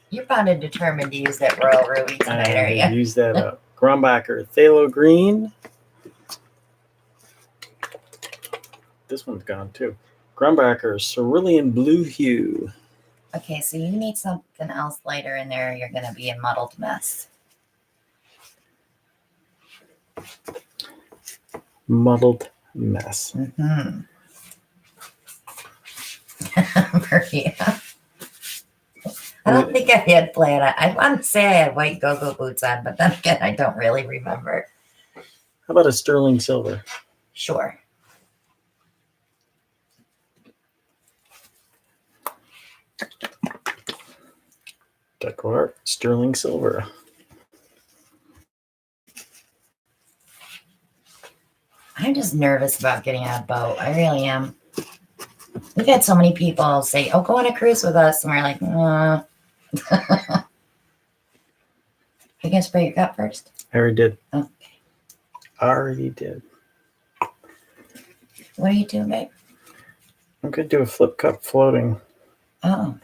You're bound and determined to use that Royal Ruby tonight, are you? Use that up. Grumbacher Phthalo Green. This one's gone too. Grumbacher, cerulean blue hue. Okay, so you need something else lighter in there. You're going to be a muddled mess. Muddled mess. Mm-hmm. Maria. I don't think I had plaid. I want to say I had white go-go boots on, but then again, I don't really remember. How about a sterling silver? Sure. Deco art, sterling silver. I'm just nervous about getting on a boat. I really am. We've had so many people say, oh, go on a cruise with us. And we're like, You going to spray your cup first? I already did. Okay. Already did. What are you doing, babe? I'm going to do a flip cup floating. Oh.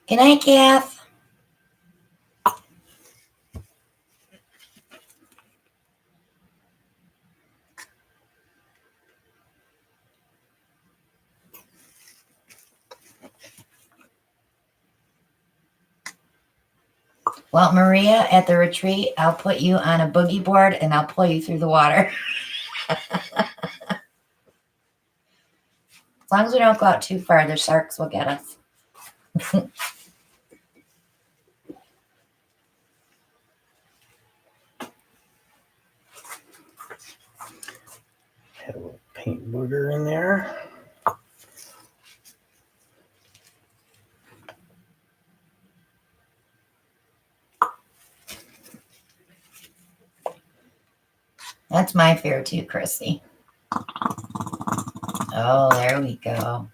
Good night, Kath. Well, Maria, at the retreat, I'll put you on a boogie board and I'll pull you through the water. As long as we don't go out too far, the sharks will get us. Had a little paint booger in there. That's my fear too, Chrissy. Oh, there we go.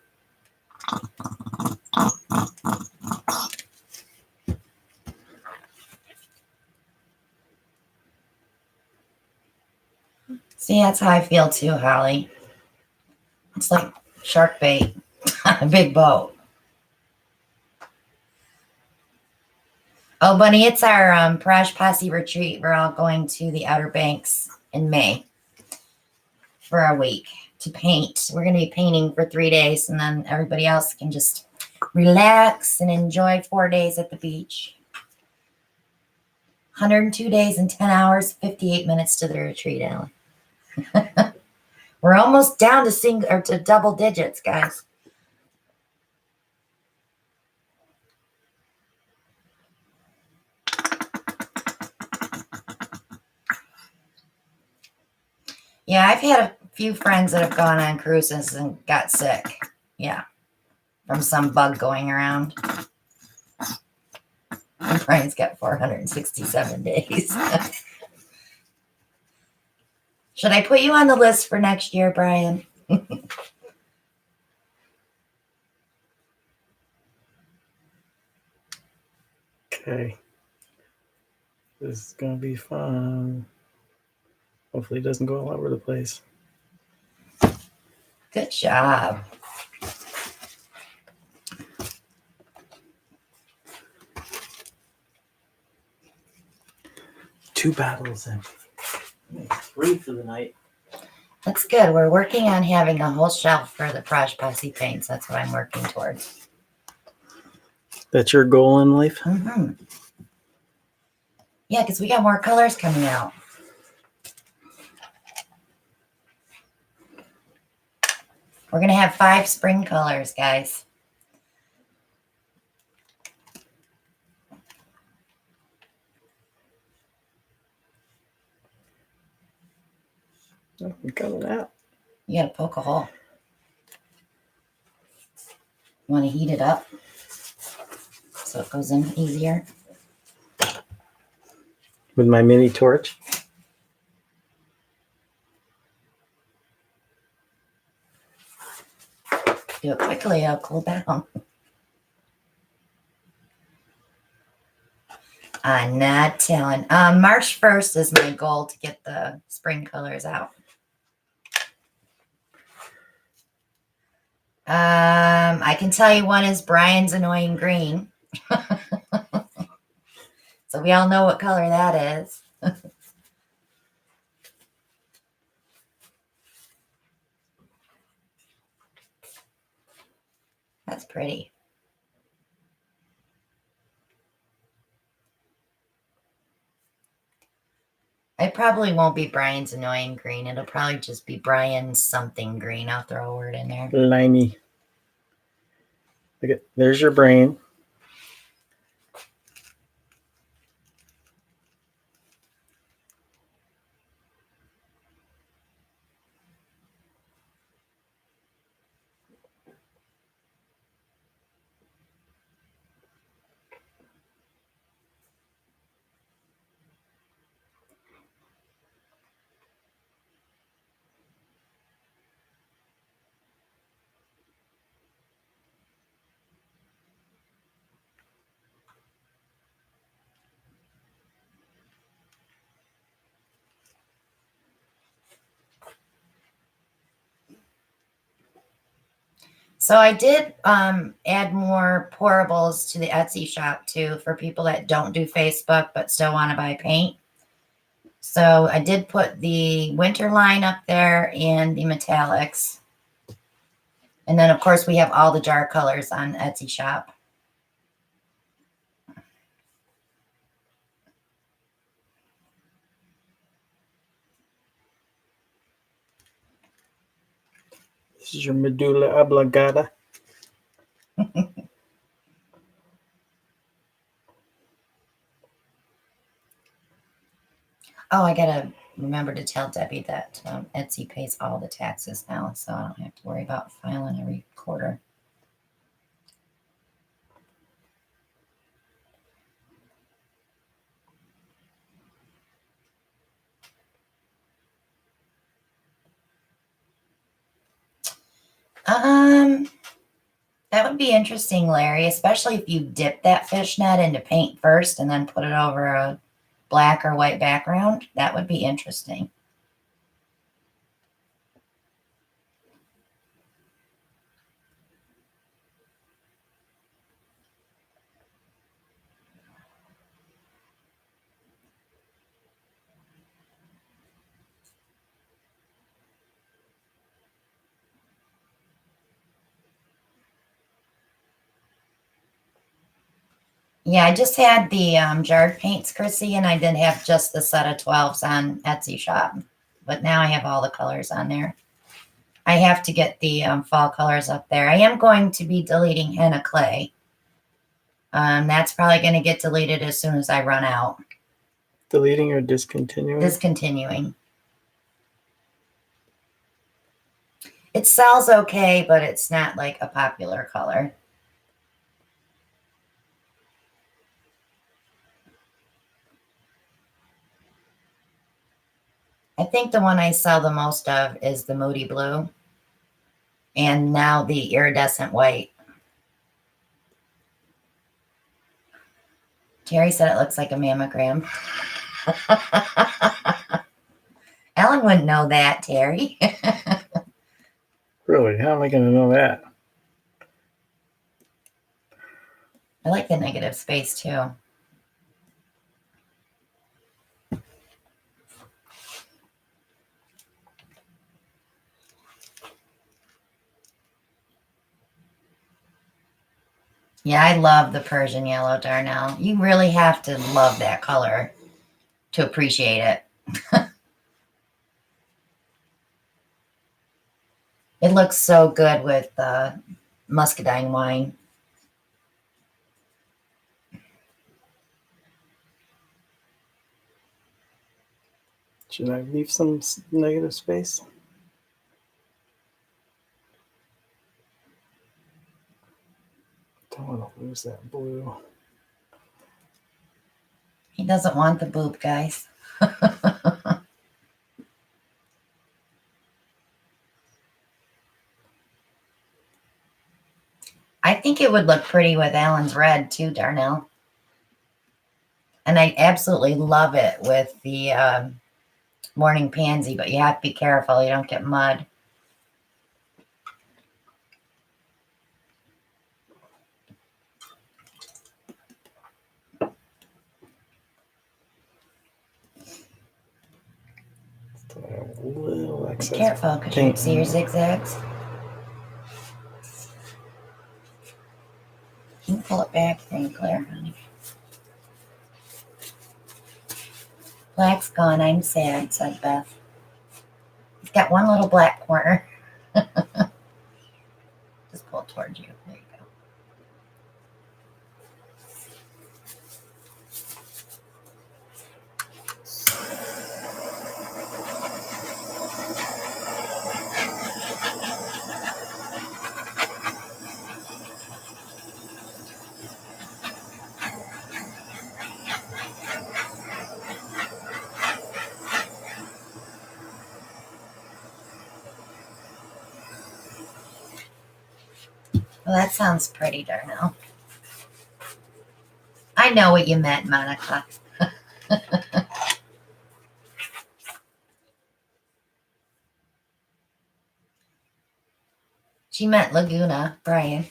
See, that's how I feel too, Holly. It's like shark bait on a big boat. Oh, Bunny, it's our Prash Posse retreat. We're all going to the Outer Banks in May for a week to paint. We're going to be painting for 3 days, and then everybody else can just relax and enjoy 4 days at the beach. 102 days and 10 hours, 58 minutes to the retreat, Alan. We're almost down to double digits, guys. Yeah, I've had a few friends that have gone on cruises and got sick. Yeah, from some bug going around. And Brian's got 467 days. Should I put you on the list for next year, Brian? Okay. This is going to be fun. Hopefully it doesn't go all over the place. Good job. Two bottles and 3 for the night. That's good. We're working on having a whole shelf for the Prash Posse paints. That's what I'm working towards. That's your goal in life? Mm-hmm. Yeah, because we got more colors coming out. We're going to have 5 spring colors, guys. Oh, I'm coming out. You got to poke a hole. You want to heat it up so it goes in easier? With my mini torch. Do it quickly, it'll cool down. I'm not telling. March 1st is my goal to get the spring colors out. I can tell you one is Brian's annoying green. So we all know what color that is. That's pretty. It probably won't be Brian's annoying green. It'll probably just be Brian's something green. I'll throw a word in there. Limey. Look at, there's your brain. So I did add more pourables to the Etsy shop too for people that don't do Facebook but still want to buy paint. So I did put the winter line up there and the metallics. And then, of course, we have all the jar colors on Etsy shop. This is your medulla oblongata. Oh, I gotta remember to tell Debbie that Etsy pays all the taxes now, so I don't have to worry about filing every quarter. That would be interesting, Larry, especially if you dip that fishnet into paint first and then put it over a black or white background. That would be interesting. Yeah, I just had the jarred paints, Chrissy, and I didn't have just the set of 12s on Etsy shop. But now I have all the colors on there. I have to get the fall colors up there. I am going to be deleting henna clay. That's probably going to get deleted as soon as I run out. Deleting or discontinuing? Discontinuing. It sells okay, but it's not like a popular color. I think the one I sell the most of is the Moody Blue. And now the iridescent white. Terry said it looks like a mammogram. Ellen wouldn't know that, Terry. Really? How am I going to know that? I like the negative space too. Yeah, I love the Persian yellow, Darnell. You really have to love that color to appreciate it. It looks so good with muscadine wine. Should I leave some negative space? Don't want to lose that blue. He doesn't want the boob, guys. I think it would look pretty with Alan's red too, Darnell. And I absolutely love it with the morning pansy, but you have to be careful you don't get mud. zigzags. Be careful, because you can see your zigzags. You can pull it back and clear, honey. Black's gone. I'm sad, said Beth. It's got one little black corner. Just pull it towards you. There you go. Well, that sounds pretty, Darnell. I know what you meant, Monica. She meant Laguna, Brian.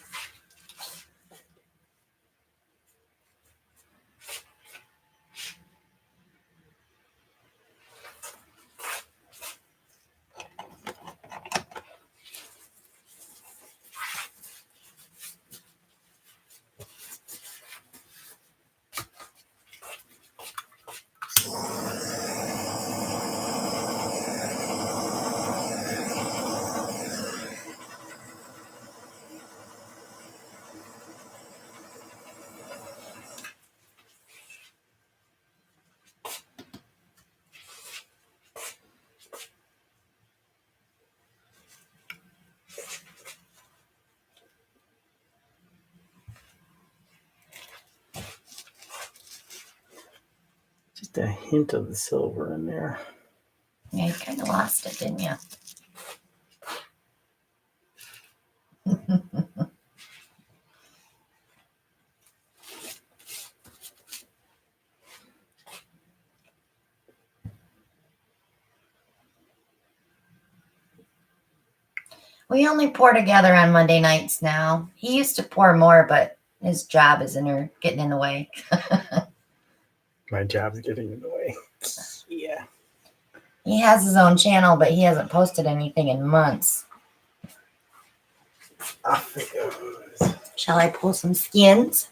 Just a hint of the silver in there. Yeah, you kind of lost it, didn't you? We only pour together on Monday nights now. He used to pour more, but his job is getting in the way. My job's getting in the way. Yeah. He has his own channel, but he hasn't posted anything in months. Off it goes. Shall I pull some skins?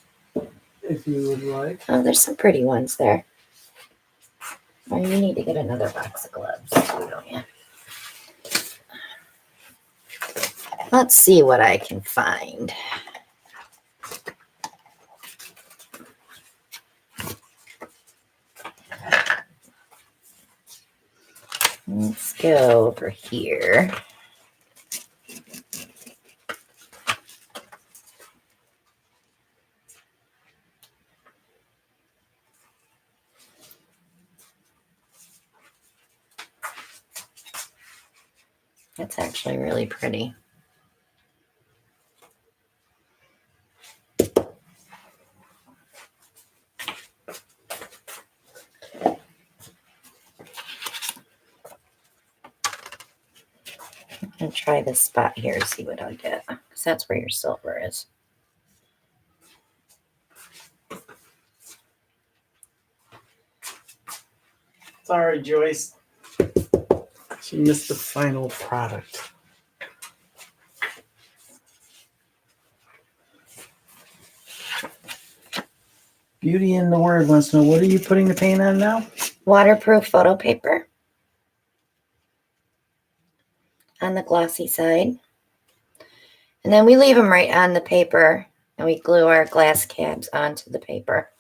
If you would like. Oh, there's some pretty ones there. Oh, you need to get another box of gloves too, don't you? Let's see what I can find. Let's go over here. That's actually really pretty. I'm going to try this spot here to see what I'll get, because that's where your silver is. Sorry, Joyce. She missed the final product. Beauty in the Word wants to know, what are you putting the paint on now? Waterproof photo paper on the glossy side. And then we leave them right on the paper, and we glue our glass cabs onto the paper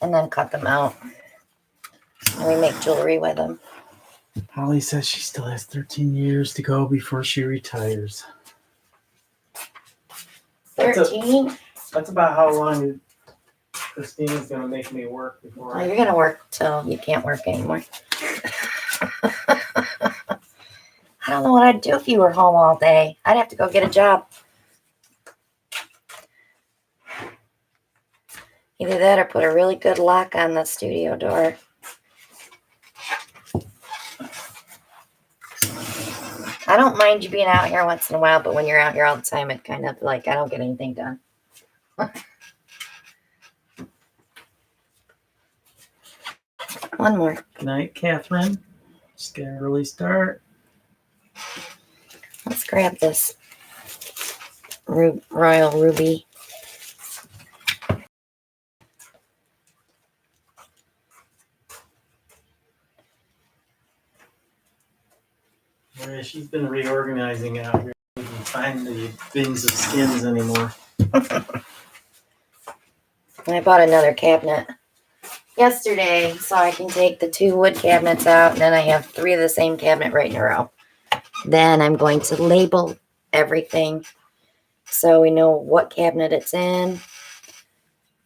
and then cut them out. And we make jewelry with them. Holly says she still has 13 years to go before she retires. 13? That's about how long Christina's going to make me work before. Oh, you're going to work till you can't work anymore. I don't know what I'd do if you were home all day. I'd have to go get a job. Either that or put a really good lock on the studio door. I don't mind you being out here once in a while, but when you're out here all the time, it kind of like I don't get anything done. One more. Good night, Catherine. Just get an early start. grab this Royal Ruby. Yeah, she's been reorganizing out here. We can find the bins of skins anymore. I bought another cabinet yesterday, so I can take the 2 wood cabinets out, and then I have 3 of the same cabinet right in a row. Then I'm going to label everything so we know what cabinet it's in,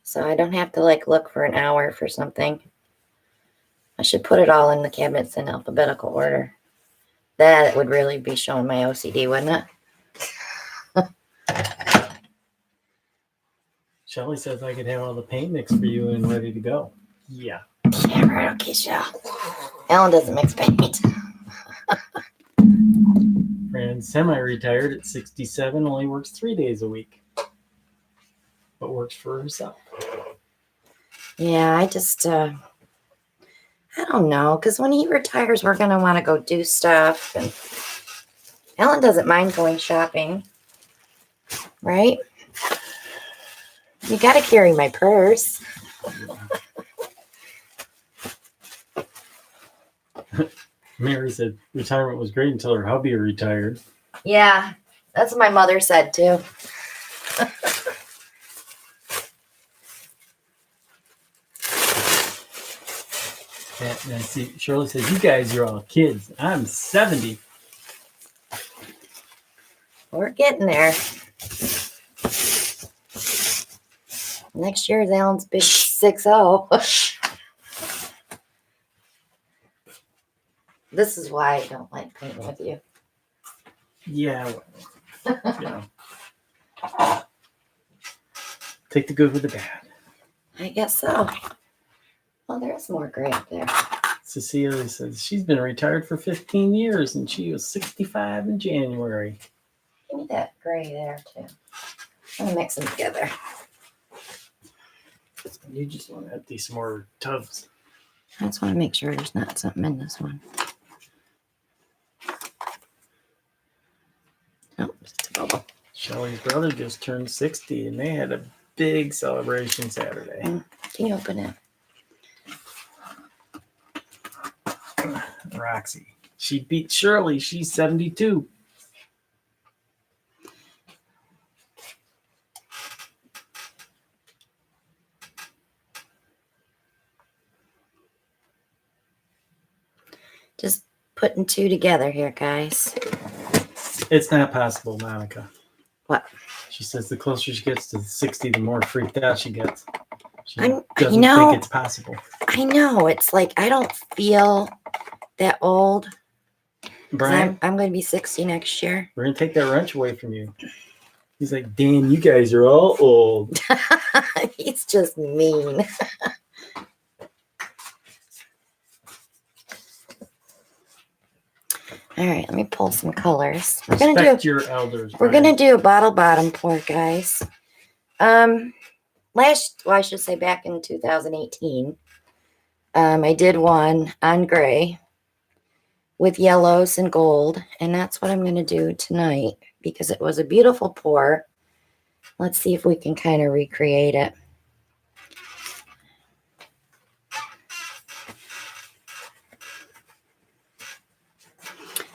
so I don't have to like look for an hour for something. I should put it all in the cabinets in alphabetical order. That would really be showing my OCD, wouldn't it? Shelly says I could have all the paint mixed for you and ready to go. Yeah. Yeah, right. Okay, Shell. Ellen doesn't mix paint. And semi-retired at 67, only works 3 days a week, but works for herself. Yeah, I just, I don't know, because when he retires, we're going to want to go do stuff. And Ellen doesn't mind going shopping, right? You got to carry my purse. Mary said retirement was great until her hubby retired. Yeah, that's what my mother said, too. And see, Shirley says, you guys are all kids. I'm 70. We're getting there. Next year is Ellen's big 6-0. This is why I don't like painting with you. Yeah. Yeah. Take the good with the bad. I guess so. Oh, there's more gray up there. Cecilia says she's been retired for 15 years and she was 65 in January. Give me that gray there, too. I'm going to mix them together. You just want to empty some more tubs. I just want to make sure there's not something in this one. Oh, just a bubble. Shelly's brother just turned 60 and they had a big celebration Saturday. Can you open it? Roxy. She beat Shirley. She's 72. Just putting 2 together here, guys. It's not possible, Monica. What? She says the closer she gets to 60, the more freaked out she gets. She doesn't think it's possible. I know. It's like I don't feel that old. Brian, I'm going to be 60 next year. we're going to take that wrench away from you. He's like, damn, you guys are all old. He's just mean. All right, let me pull some colors. Respect your elders. We're gonna do a bottle bottom pour, guys. I should say back in 2018, I did one on gray with yellows and gold, and that's what I'm gonna do tonight because it was a beautiful pour. Let's see if we can kind of recreate it.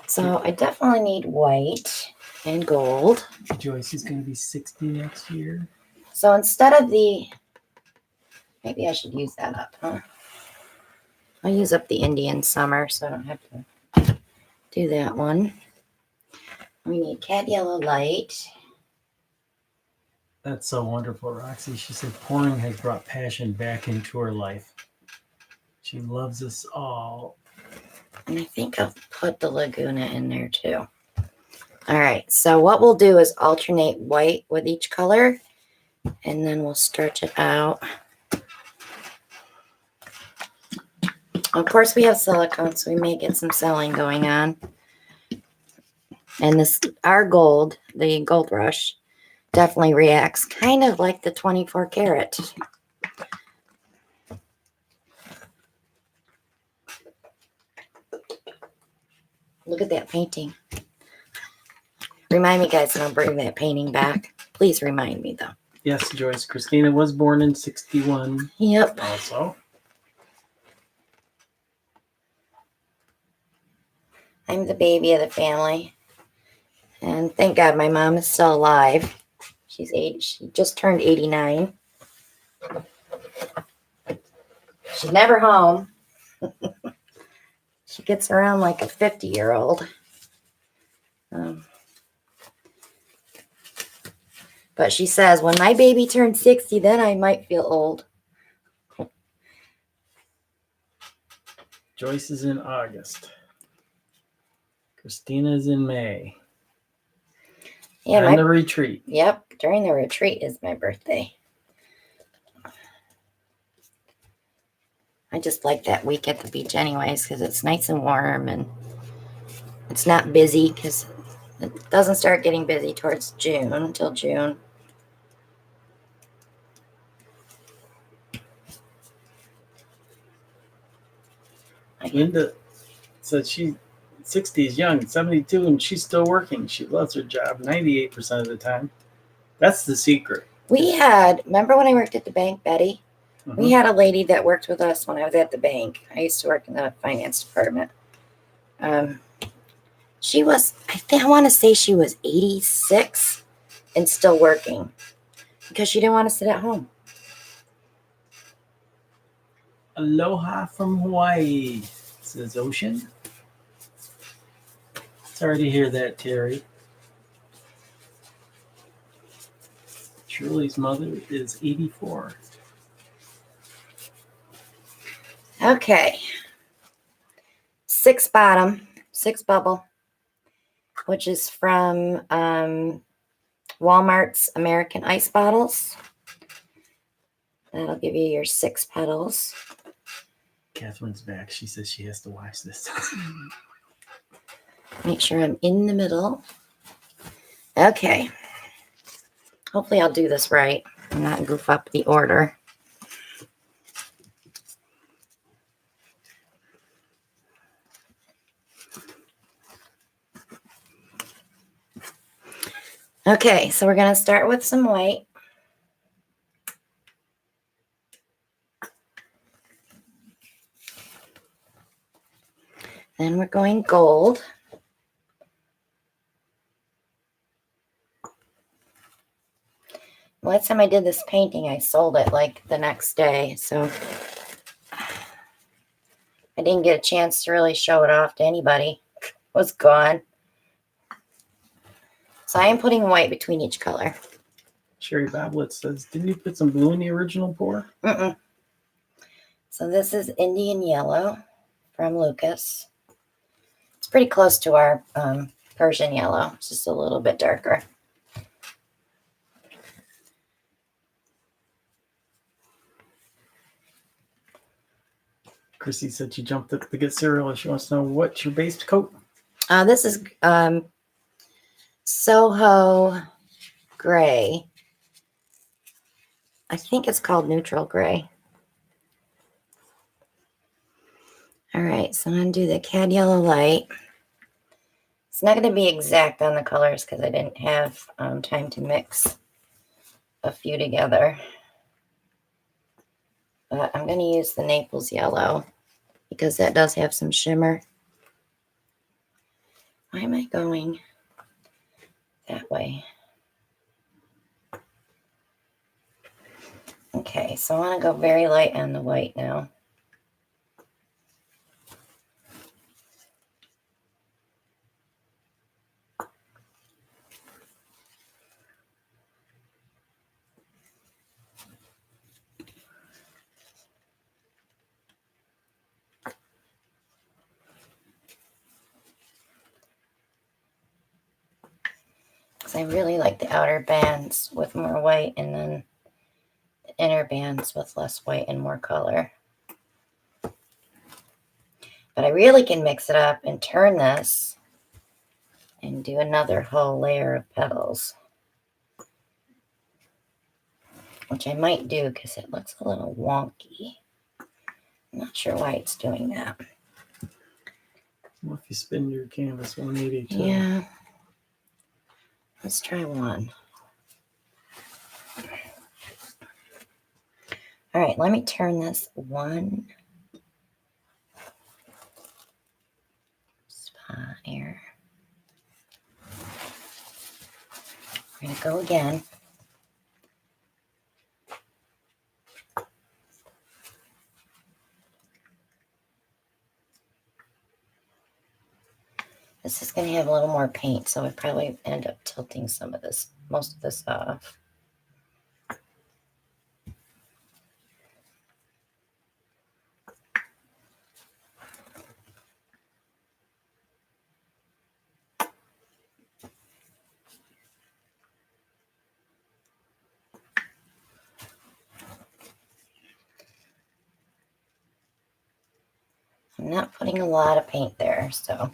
So I definitely need white and gold. Joyce is going to be 60 next year. So instead of maybe I should use that up, huh? I'll use up the Indian summer so I don't have to do that one. We need cad yellow light. That's so wonderful, Roxy. She said pouring has brought passion back into her life. She loves us all. And I think I'll put the Laguna in there too. All right, so what we'll do is alternate white with each color, and then we'll stretch it out. Of course, we have silicone, so we may get some selling going on. And our gold, the Gold Rush, definitely reacts kind of like the 24 karat. Look at that painting. Remind me, guys, and I'll bring that painting back. Please remind me, though. Yes, Joyce. Christina was born in 61. Yep. Also. I'm the baby of the family. And thank God my mom is still alive. She's 8. She just turned 89. She's never home. She gets around like a 50-year-old. But she says, when my baby turns 60, then I might feel old. Joyce is in August. Christina is in May. Yeah, and the retreat. Yep, during the retreat is my birthday. I just like that week at the beach anyways because it's nice and warm and it's not busy because it doesn't start getting busy towards June, until June. Linda said she's 60 is young, 72, and she's still working. She loves her job 98% of the time. That's the secret. Remember when I worked at the bank, Betty? Mm-hmm. We had a lady that worked with us when I was at the bank. I used to work in the finance department. She was, I want to say she was 86 and still working because she didn't want to sit at home. Aloha from Hawaii, says Ocean. Sorry to hear that, Terry. Shirley's mother is 84. Okay. 6 bottom, 6 bubble, which is from Walmart's American Ice bottles. That'll give you your 6 petals. Catherine's back. She says she has to watch this. Make sure I'm in the middle. Okay. Hopefully I'll do this right and not goof up the order. Okay, so we're going to start with some white. Then we're going gold. Last time I did this painting, I sold it like the next day. So I didn't get a chance to really show it off to anybody. It was gone. So I am putting white between each color. Sherry Boblet says, didn't you put some blue in the original pour? Mm-mm. So this is Indian Yellow from Lucas. It's pretty close to our Persian Yellow. It's just a little bit darker. Chrissy said she jumped up to get cereal. She wants to know what's your base coat. This is Soho Gray. I think it's called Neutral Gray. All right, so I'm going to do the Cad Yellow Light. It's not going to be exact on the colors because I didn't have time to mix a few together. But I'm going to use the Naples Yellow because that does have some shimmer. Why am I going that way? Okay, so I want to go very light on the white now. I really like the outer bands with more white and then the inner bands with less white and more color. But I really can mix it up and turn this and do another whole layer of petals, which I might do because it looks a little wonky. I'm not sure why it's doing that. Well, if you spin your canvas 182. Yeah. Let's try one. All right, let me turn this one spot here. We're going to go again. This is going to have a little more paint, so I probably end up tilting some of this, most of this off. I'm not putting a lot of paint there, so.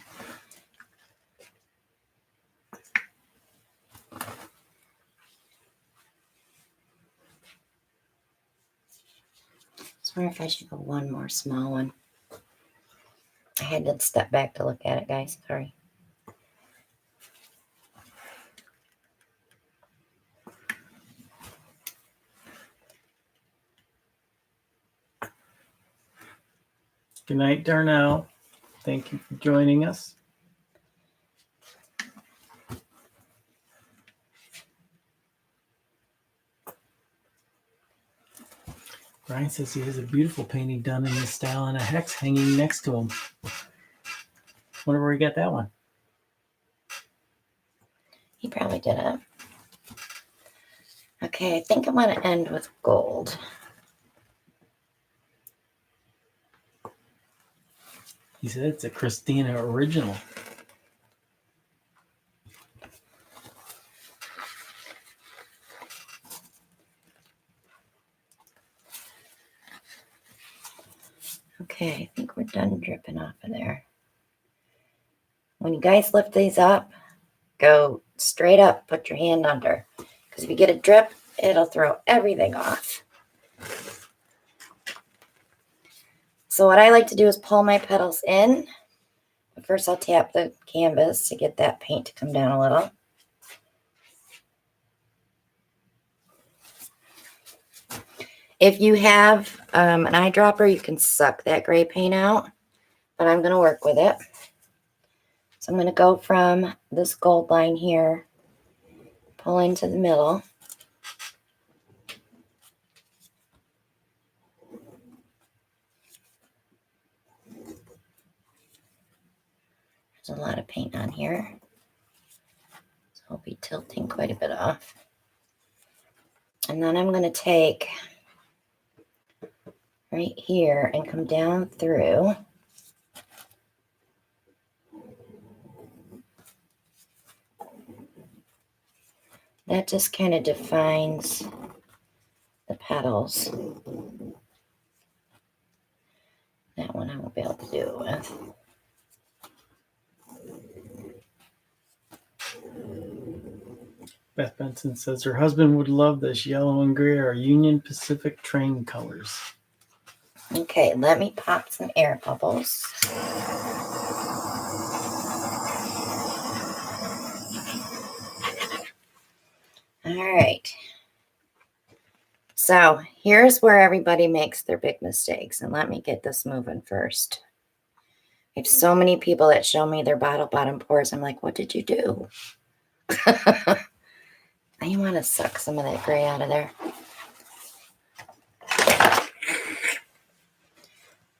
I wonder if I should go one more small one. I had to step back to look at it, guys. Sorry. Good night, Darnell. Thank you for joining us. Brian says he has a beautiful painting done in this style and a hex hanging next to him. Wonder where he got that one. He probably did it. Okay, I think I'm going to end with gold. He said it's a Christina original. Okay, I think we're done dripping off of there. When you guys lift these up, go straight up, put your hand under. Because if you get a drip, it'll throw everything off. So what I like to do is pull my petals in. First, I'll tap the canvas to get that paint to come down a little. If you have an eyedropper, you can suck that gray paint out, but I'm going to work with it. So I'm going to go from this gold line here, pull into the middle. There's a lot of paint on here, so I'll be tilting quite a bit off. And then I'm going to take right here and come down through. That just kind of defines the petals. That one I won't be able to do it with. Beth Benson says her husband would love this. Yellow and gray are Union Pacific train colors. Okay, let me pop some air bubbles. All right. So here's where everybody makes their big mistakes. And let me get this moving first. I have so many people that show me their bottom pours. I'm like, what did you do? I want to suck some of that gray out of there.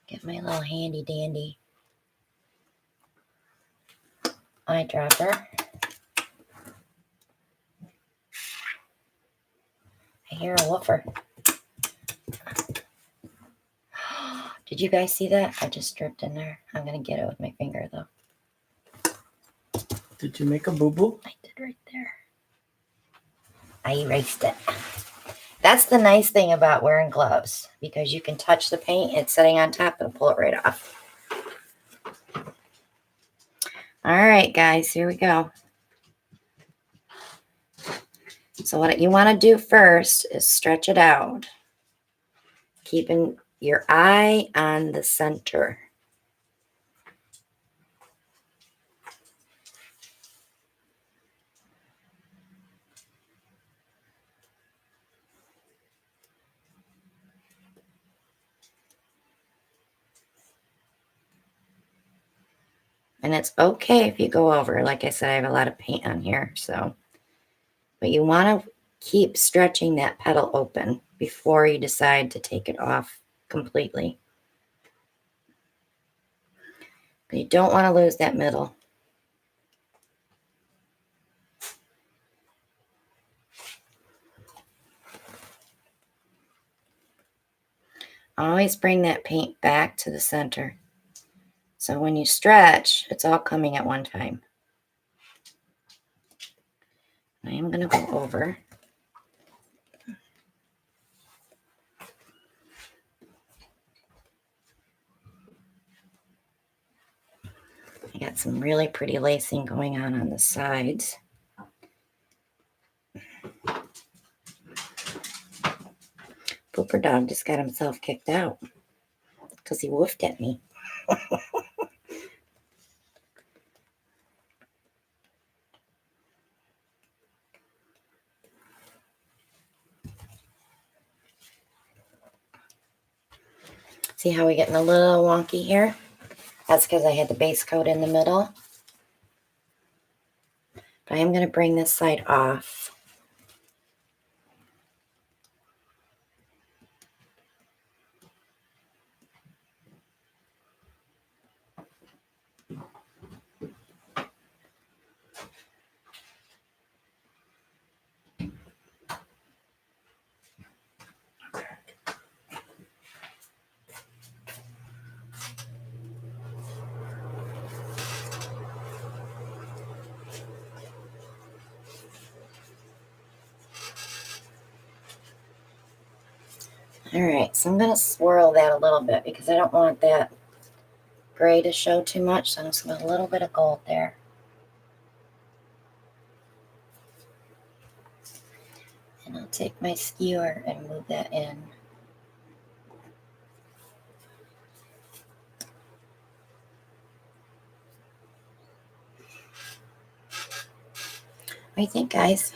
Get my little handy dandy eyedropper. I hear a woofer. Did you guys see that? I just dripped in there. I'm going to get it with my finger, though. Did you make a boo-boo? I did right there. I erased it. That's the nice thing about wearing gloves, because you can touch the paint. It's sitting on top and pull it right off. All right, guys, here we go. So what you want to do first is stretch it out, keeping your eye on the center. And it's okay if you go over. Like I said, I have a lot of paint on here, so. But you want to keep stretching that petal open before you decide to take it off completely. You don't want to lose that middle. Always bring that paint back to the center. So when you stretch, it's all coming at one time. I am going to go over. I got some really pretty lacing going on the sides. Pooper dog just got himself kicked out because he woofed at me. See how we're getting a little wonky here? That's because I had the base coat in the middle. But I am going to bring this side off. All right, so I'm going to swirl that a little bit because I don't want that gray to show too much. So I'm just going to put a little bit of gold there. And I'll take my skewer and move that in. What do you think, guys?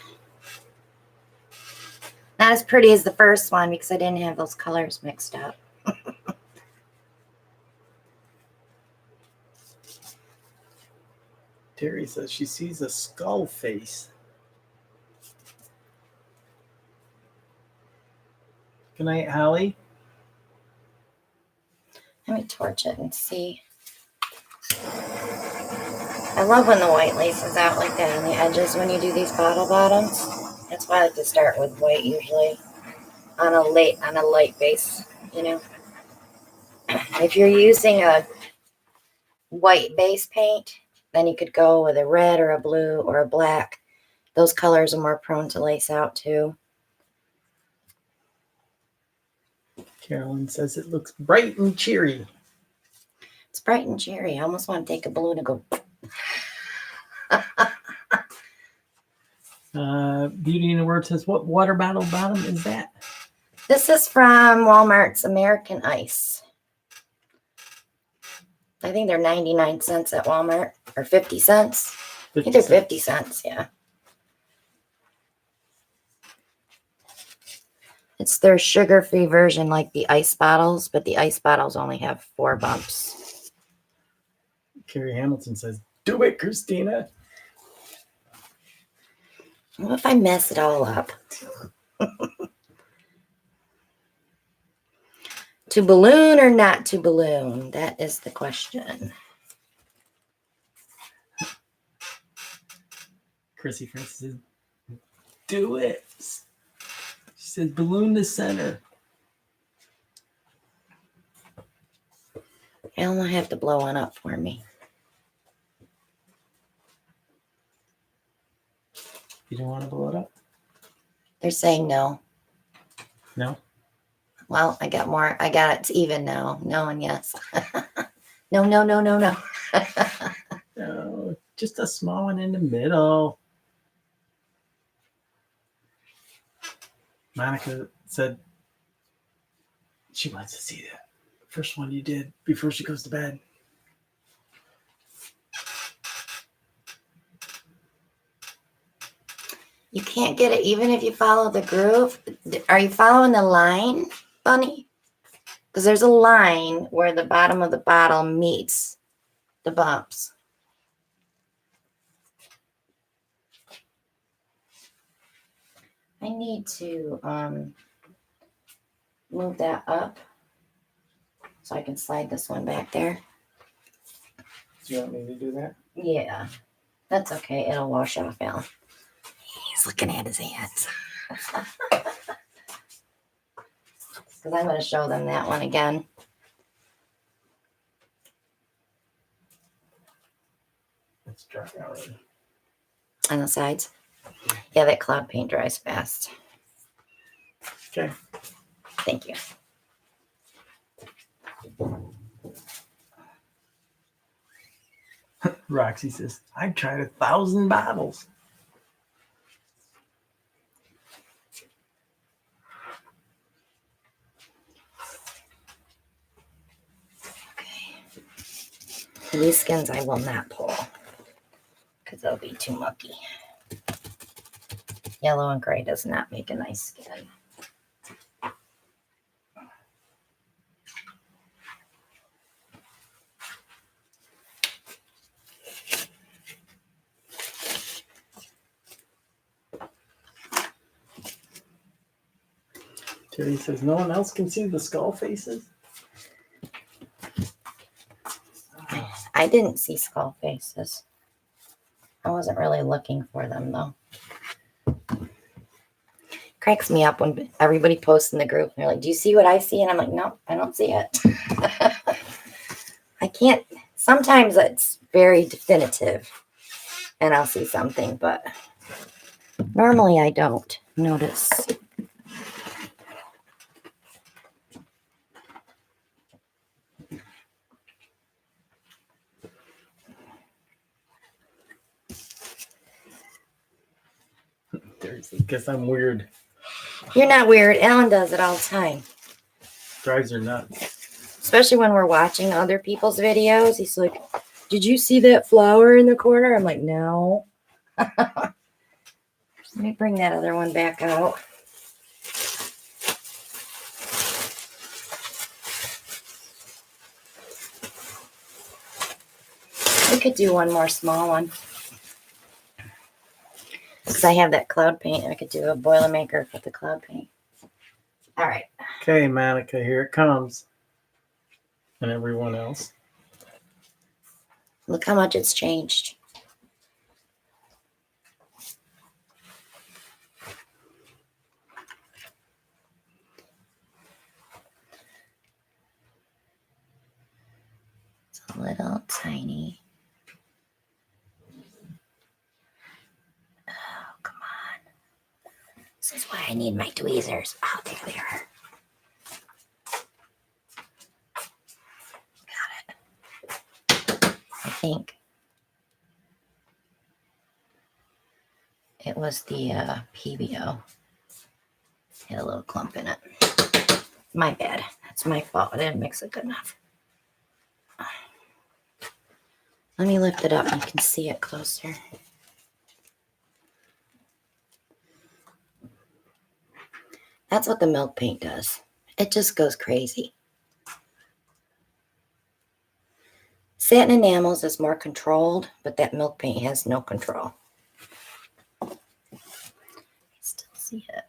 Not as pretty as the first one because I didn't have those colors mixed up. Terry says she sees a skull face. Good night, Holly. Let me torch it and see. I love when the white lace is out like that on the edges when you do these bottle bottoms. That's why I like to start with white usually on a light base, you know. If you're using a white base paint, then you could go with a red or a blue or a black. Those colors are more prone to lace out too. Carolyn says it looks bright and cheery. It's bright and cheery. I almost want to take a balloon and go. Beauty in the Word says, what water bottle bottom is that? This is from Walmart's American Ice. I think they're 99 cents at Walmart, or 50 cents. 50 I think they're cents. 50 cents, yeah. It's their sugar-free version like the ice bottles, but the ice bottles only have 4 bumps. Carrie Hamilton says, do it, Christina. What if I mess it all up? To balloon or not to balloon? That is the question. Chrissy Francis says, do it. She says, balloon the center. Alan will have to blow one up for me. You don't want to blow it up? They're saying no. No? Well, I got more. I got it's even now. No and yes. No, no, no, no, no. No, just a small one in the middle. Monica said she wants to see that first one you did before she goes to bed. You can't get it even if you follow the groove. Are you following the line, Bunny? Because there's a line where the bottom of the bottle meets the bumps. I need to move that up so I can slide this one back there. Do you want me to do that? Yeah, that's okay. It'll wash off, Alan. He's looking at his hands. Because I'm going to show them that one again. It's dry already. On the sides. Yeah, that cloud paint dries fast. Okay. Thank you. Roxy says, I tried 1,000 bottles. Okay. These skins I will not pull because they'll be too mucky. Yellow and gray does not make a nice skin. Terry says, no one else can see the skull faces? I didn't see skull faces. I wasn't really looking for them though. Cracks me up when everybody posts in the group and they're like, do you see what I see? And I'm like, no, I don't see it. I can't. Sometimes it's very definitive and I'll see something, but normally I don't notice. Guess I'm weird. You're not weird. Alan does it all the time. Drives her nuts. Especially when we're watching other people's videos. He's like, did you see that flower in the corner? I'm like, no. Let me bring that other one back out. We could do one more small one. Because I have that cloud paint. I could do a Boilermaker with the cloud paint. All right. Okay, Monica, here it comes. And everyone else. Look how much it's changed. It's a little tiny. Oh, come on. This is why I need my tweezers. Oh, there they are. Got it. I think it was the PBO. Had a little clump in it. My bad. That's my fault. I didn't mix it good enough. Let me lift it up. You can see it closer. That's what the milk paint does. It just goes crazy. Satin enamels is more controlled, but that milk paint has no control. I still see it.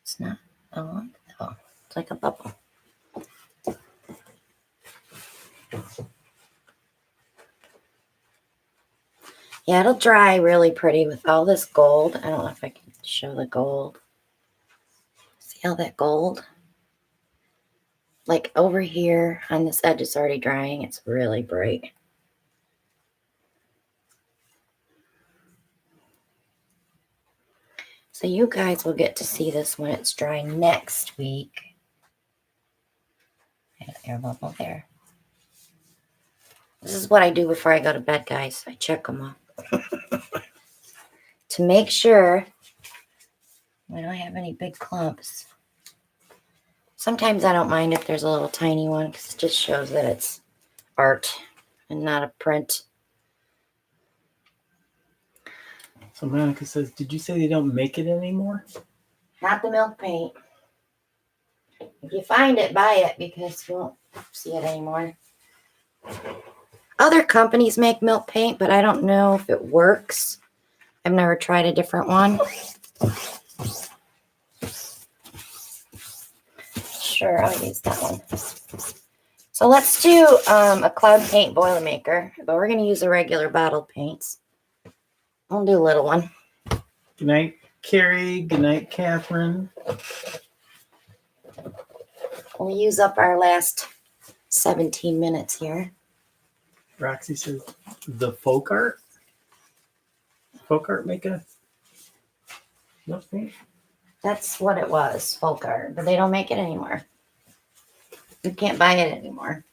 It's not a lump though. It's like a bubble. Yeah, it'll dry really pretty with all this gold. I don't know if I can show the gold. See all that gold? Like over here on this edge, it's already drying. It's really bright. So you guys will get to see this when it's drying next week. I had an air bubble there. This is what I do before I go to bed, guys. I check them up to make sure we don't have any big clumps. Sometimes I don't mind if there's a little tiny one because it just shows that it's art and not a print. So Monica says, did you say they don't make it anymore? Not the milk paint. If you find it, buy it because you won't see it anymore. Other companies make milk paint, but I don't know if it works. I've never tried a different one. Sure, I'll use that one. So let's do a cloud paint Boilermaker, but we're going to use a regular bottled paints. I'll do a little one. Good night, Carrie. Good night, Catherine. We'll use up our last 17 minutes here. Roxy says, the folk art? Folk art make a milk paint? That's what it was, folk art, but they don't make it anymore. You can't buy it anymore.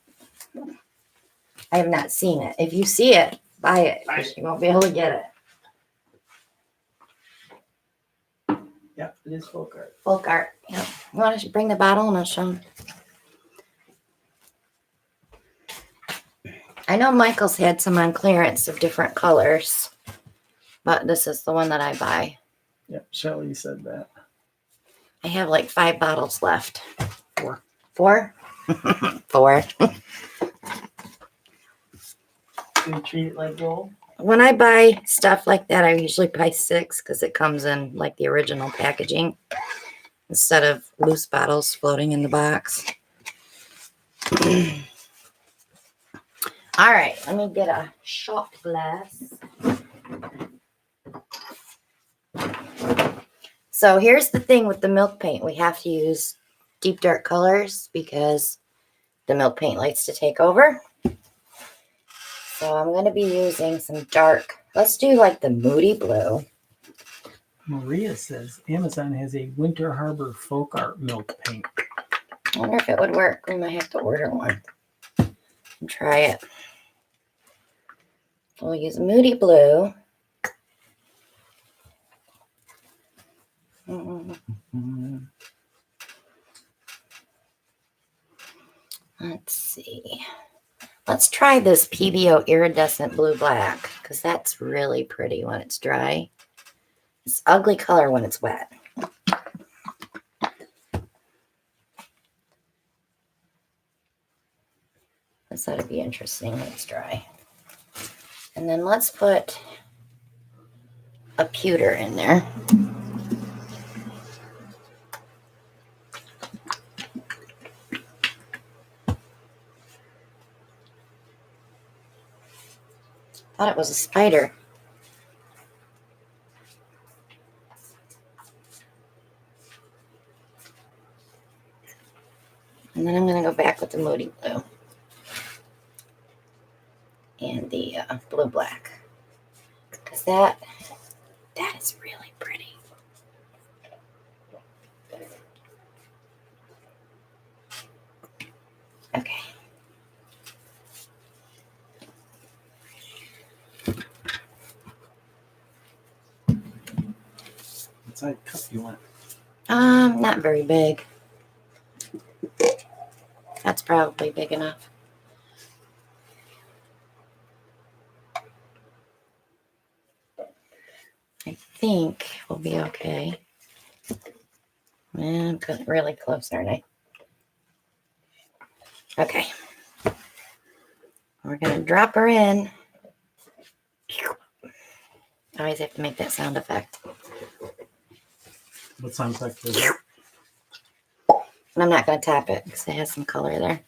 I have not seen it. If you see it, buy it, because you won't be able to get it. Yep, it is folk art. Folk art. Yep. You want to bring the bottle and I'll show them? I know Michael's had some on clearance of different colors, but this is the one that I buy. Yep, Shelly said that. I have like 5 bottles left. 4. 4? 4. Do you treat it like gold? When I buy stuff like that, I usually buy 6 because it comes in like the original packaging instead of loose bottles floating in the box. All right, let me get a shot glass. So here's the thing with the milk paint. We have to use deep dark colors because the milk paint likes to take over. So I'm going to be using some dark. Let's do like the Moody Blue. Maria says Amazon has a Winter Harbor folk art milk paint. I wonder if it would work. We might have to order one and try it. We'll use Moody Blue. Let's see. Let's try this PBO iridescent blue black because that's really pretty when it's dry. It's ugly color when it's wet. This ought to be interesting when it's dry. And then let's put a pewter in there. Thought it was a spider. And then I'm going to go back with the Moody Blue and the blue black because that is really pretty. Okay. What size cup you want? Not very big. That's probably big enough. I think we'll be okay. I'm really close, aren't I? Okay. We're going to drop her in. I always have to make that sound effect. What sound effect is it? And I'm not going to tap it because it has some color there.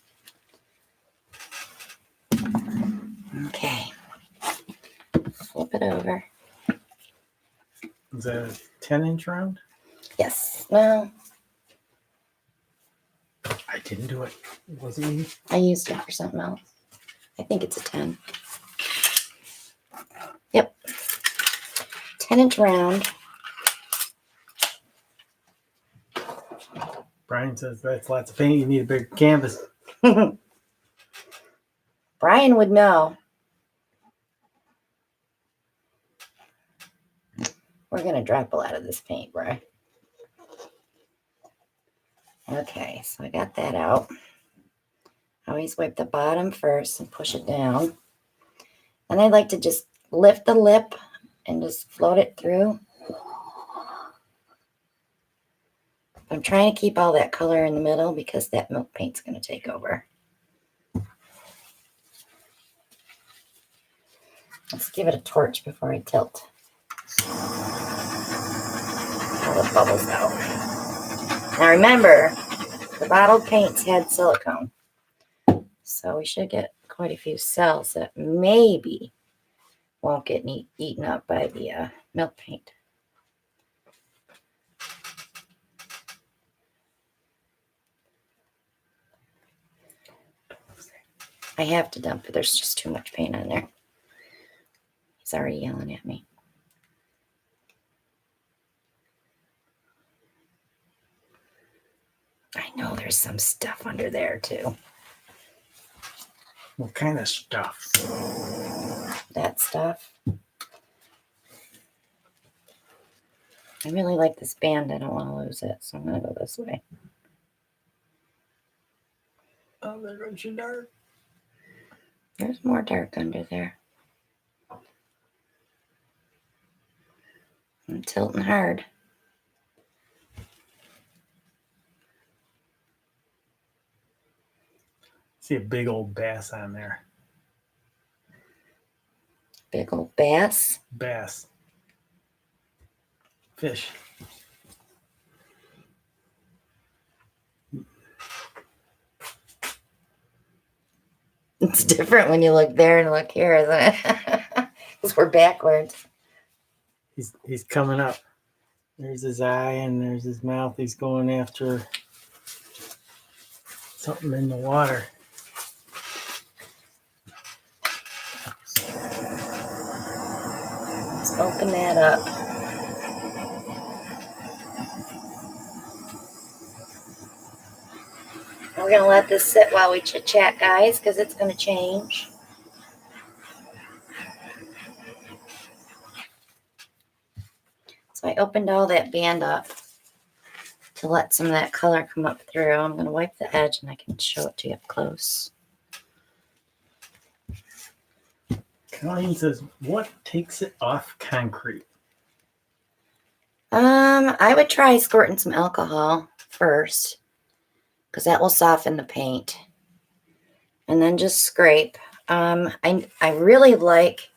Okay. Flip it over. Is that a 10-inch round? Yes. Well, I didn't do it. Was it me? I used it for something else. I think it's a 10. Yep. 10-inch round. Brian says that's lots of paint. You need a bigger canvas. Brian would know. We're going to drop a lot of this paint, Brian. Okay, so I got that out. I always wipe the bottom first and push it down. And I like to just lift the lip and just float it through. I'm trying to keep all that color in the middle because that milk paint's going to take over. Let's give it a torch before I tilt. All the bubbles out. Now remember, the bottled paints had silicone. So we should get quite a few cells that maybe won't get eaten up by the milk paint. I have to dump it. There's just too much paint on there. He's already yelling at me. I know there's some stuff under there too. What kind of stuff? That stuff. I really like this band. I don't want to lose it, so I'm going to go this way. Oh, there goes your dark. There's more dark under there. I'm tilting hard. See a big old bass on there. Big old bass. Bass. Fish. It's different when you look there and look here, isn't it? Because we're backwards. He's coming up. There's his eye and there's his mouth. He's going after something in the water. Let's open that up. We're going to let this sit while we chit chat, guys, because it's going to change. So I opened all that band up to let some of that color come up through. I'm going to wipe the edge and I can show it to you up close. Colleen says, what takes it off concrete? I would try squirting some alcohol first, because that will soften the paint. And then just scrape. I really like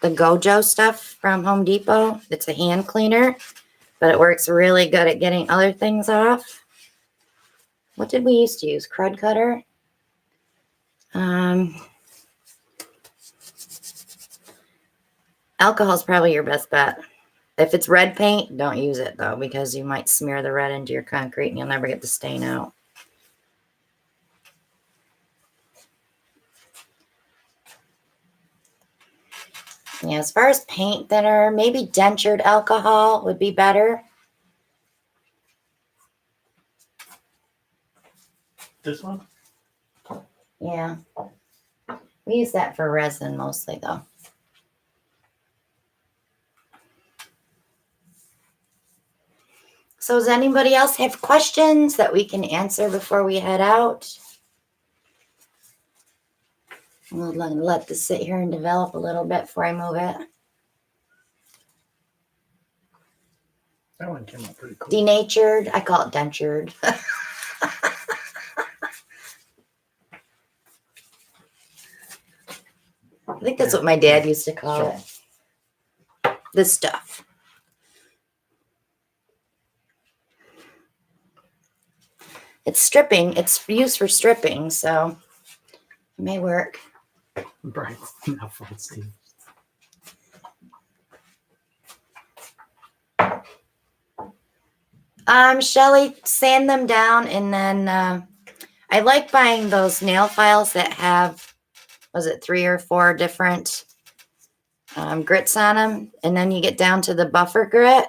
the Gojo stuff from Home Depot. It's a hand cleaner, but it works really good at getting other things off. What did we used to use? Crud cutter? Alcohol is probably your best bet. If it's red paint, don't use it though, because you might smear the red into your concrete and you'll never get the stain out. Yeah, as far as paint thinner, maybe dentured alcohol would be better. This one? Yeah. We use that for resin mostly though. So does anybody else have questions that we can answer before we head out? We'll let this sit here and develop a little bit before I move it. That one came out pretty cool. Denatured. I call it dentured. I think that's what my dad used to call it. This stuff. It's stripping. It's used for stripping, so it may work. Brian's not full, Steve. Shelly, sand them down, and then I like buying those nail files that have, was it 3 or 4 different grits on them, and then you get down to the buffer grit.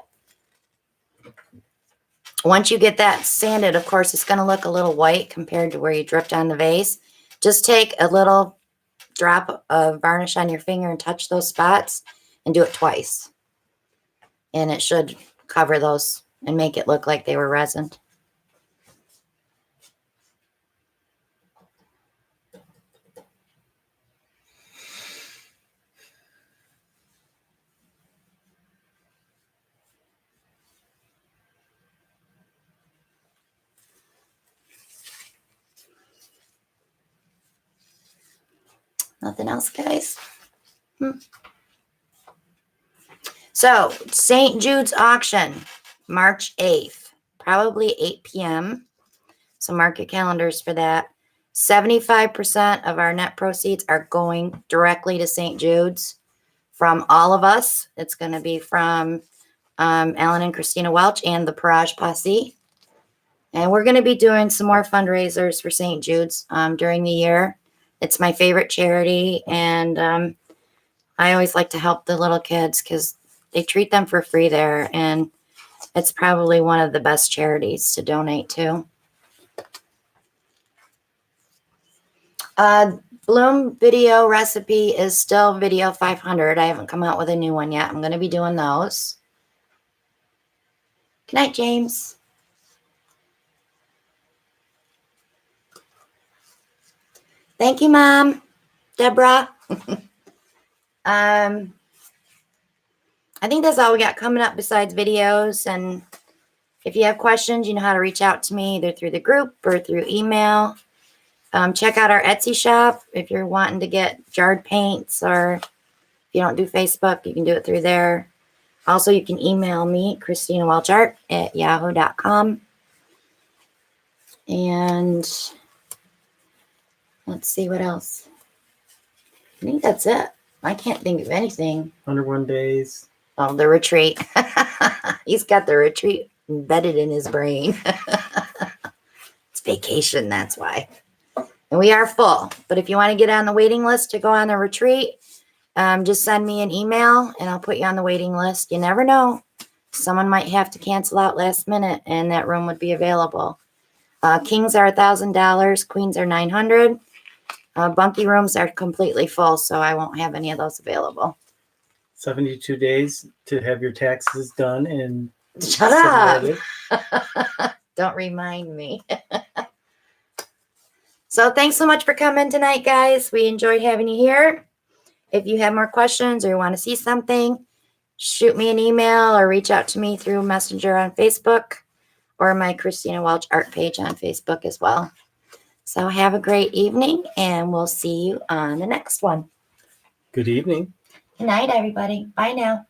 Once you get that sanded, of course, it's going to look a little white compared to where you dripped on the vase. Just take a little drop of varnish on your finger and touch those spots and do it twice. And it should cover those and make it look like they were resined. Nothing else, guys? So, St. Jude's auction, March 8th, probably 8 p.m. So, mark your calendars for that. 75% of our net proceeds are going directly to St. Jude's from all of us. It's going to be from Alan and Christina Welch and the Parage Posse. And we're going to be doing some more fundraisers for St. Jude's during the year. It's my favorite charity, and I always like to help the little kids because they treat them for free there, and it's probably one of the best charities to donate to. Bloom video recipe is still video 500. I haven't come out with a new one yet. I'm going to be doing those. Good night, James. Thank you, Mom. Deborah. I think that's all we got coming up besides videos. And if you have questions, you know how to reach out to me either through the group or through email. Check out our Etsy shop if you're wanting to get jarred paints, or if you don't do Facebook, you can do it through there. Also, you can email me, Christina Welch Art at yahoo.com. And let's see what else. I think that's it. I can't think of anything. 101 days. Oh, the retreat. He's got the retreat embedded in his brain. It's vacation, that's why. And we are full. But if you want to get on the waiting list to go on the retreat, just send me an email and I'll put you on the waiting list. You never know. Someone might have to cancel out last minute and that room would be available. Kings are $1,000. Queens are $900. Bunkie rooms are completely full, so I won't have any of those available. 72 days to have your taxes done and Shut up. Don't remind me. So thanks so much for coming tonight, guys. We enjoyed having you here. If you have more questions or you want to see something, shoot me an email or reach out to me through Messenger on Facebook or my Christina Welch Art page on Facebook as well. So have a great evening, and we'll see you on the next one. Good evening. Good night, everybody. Bye now.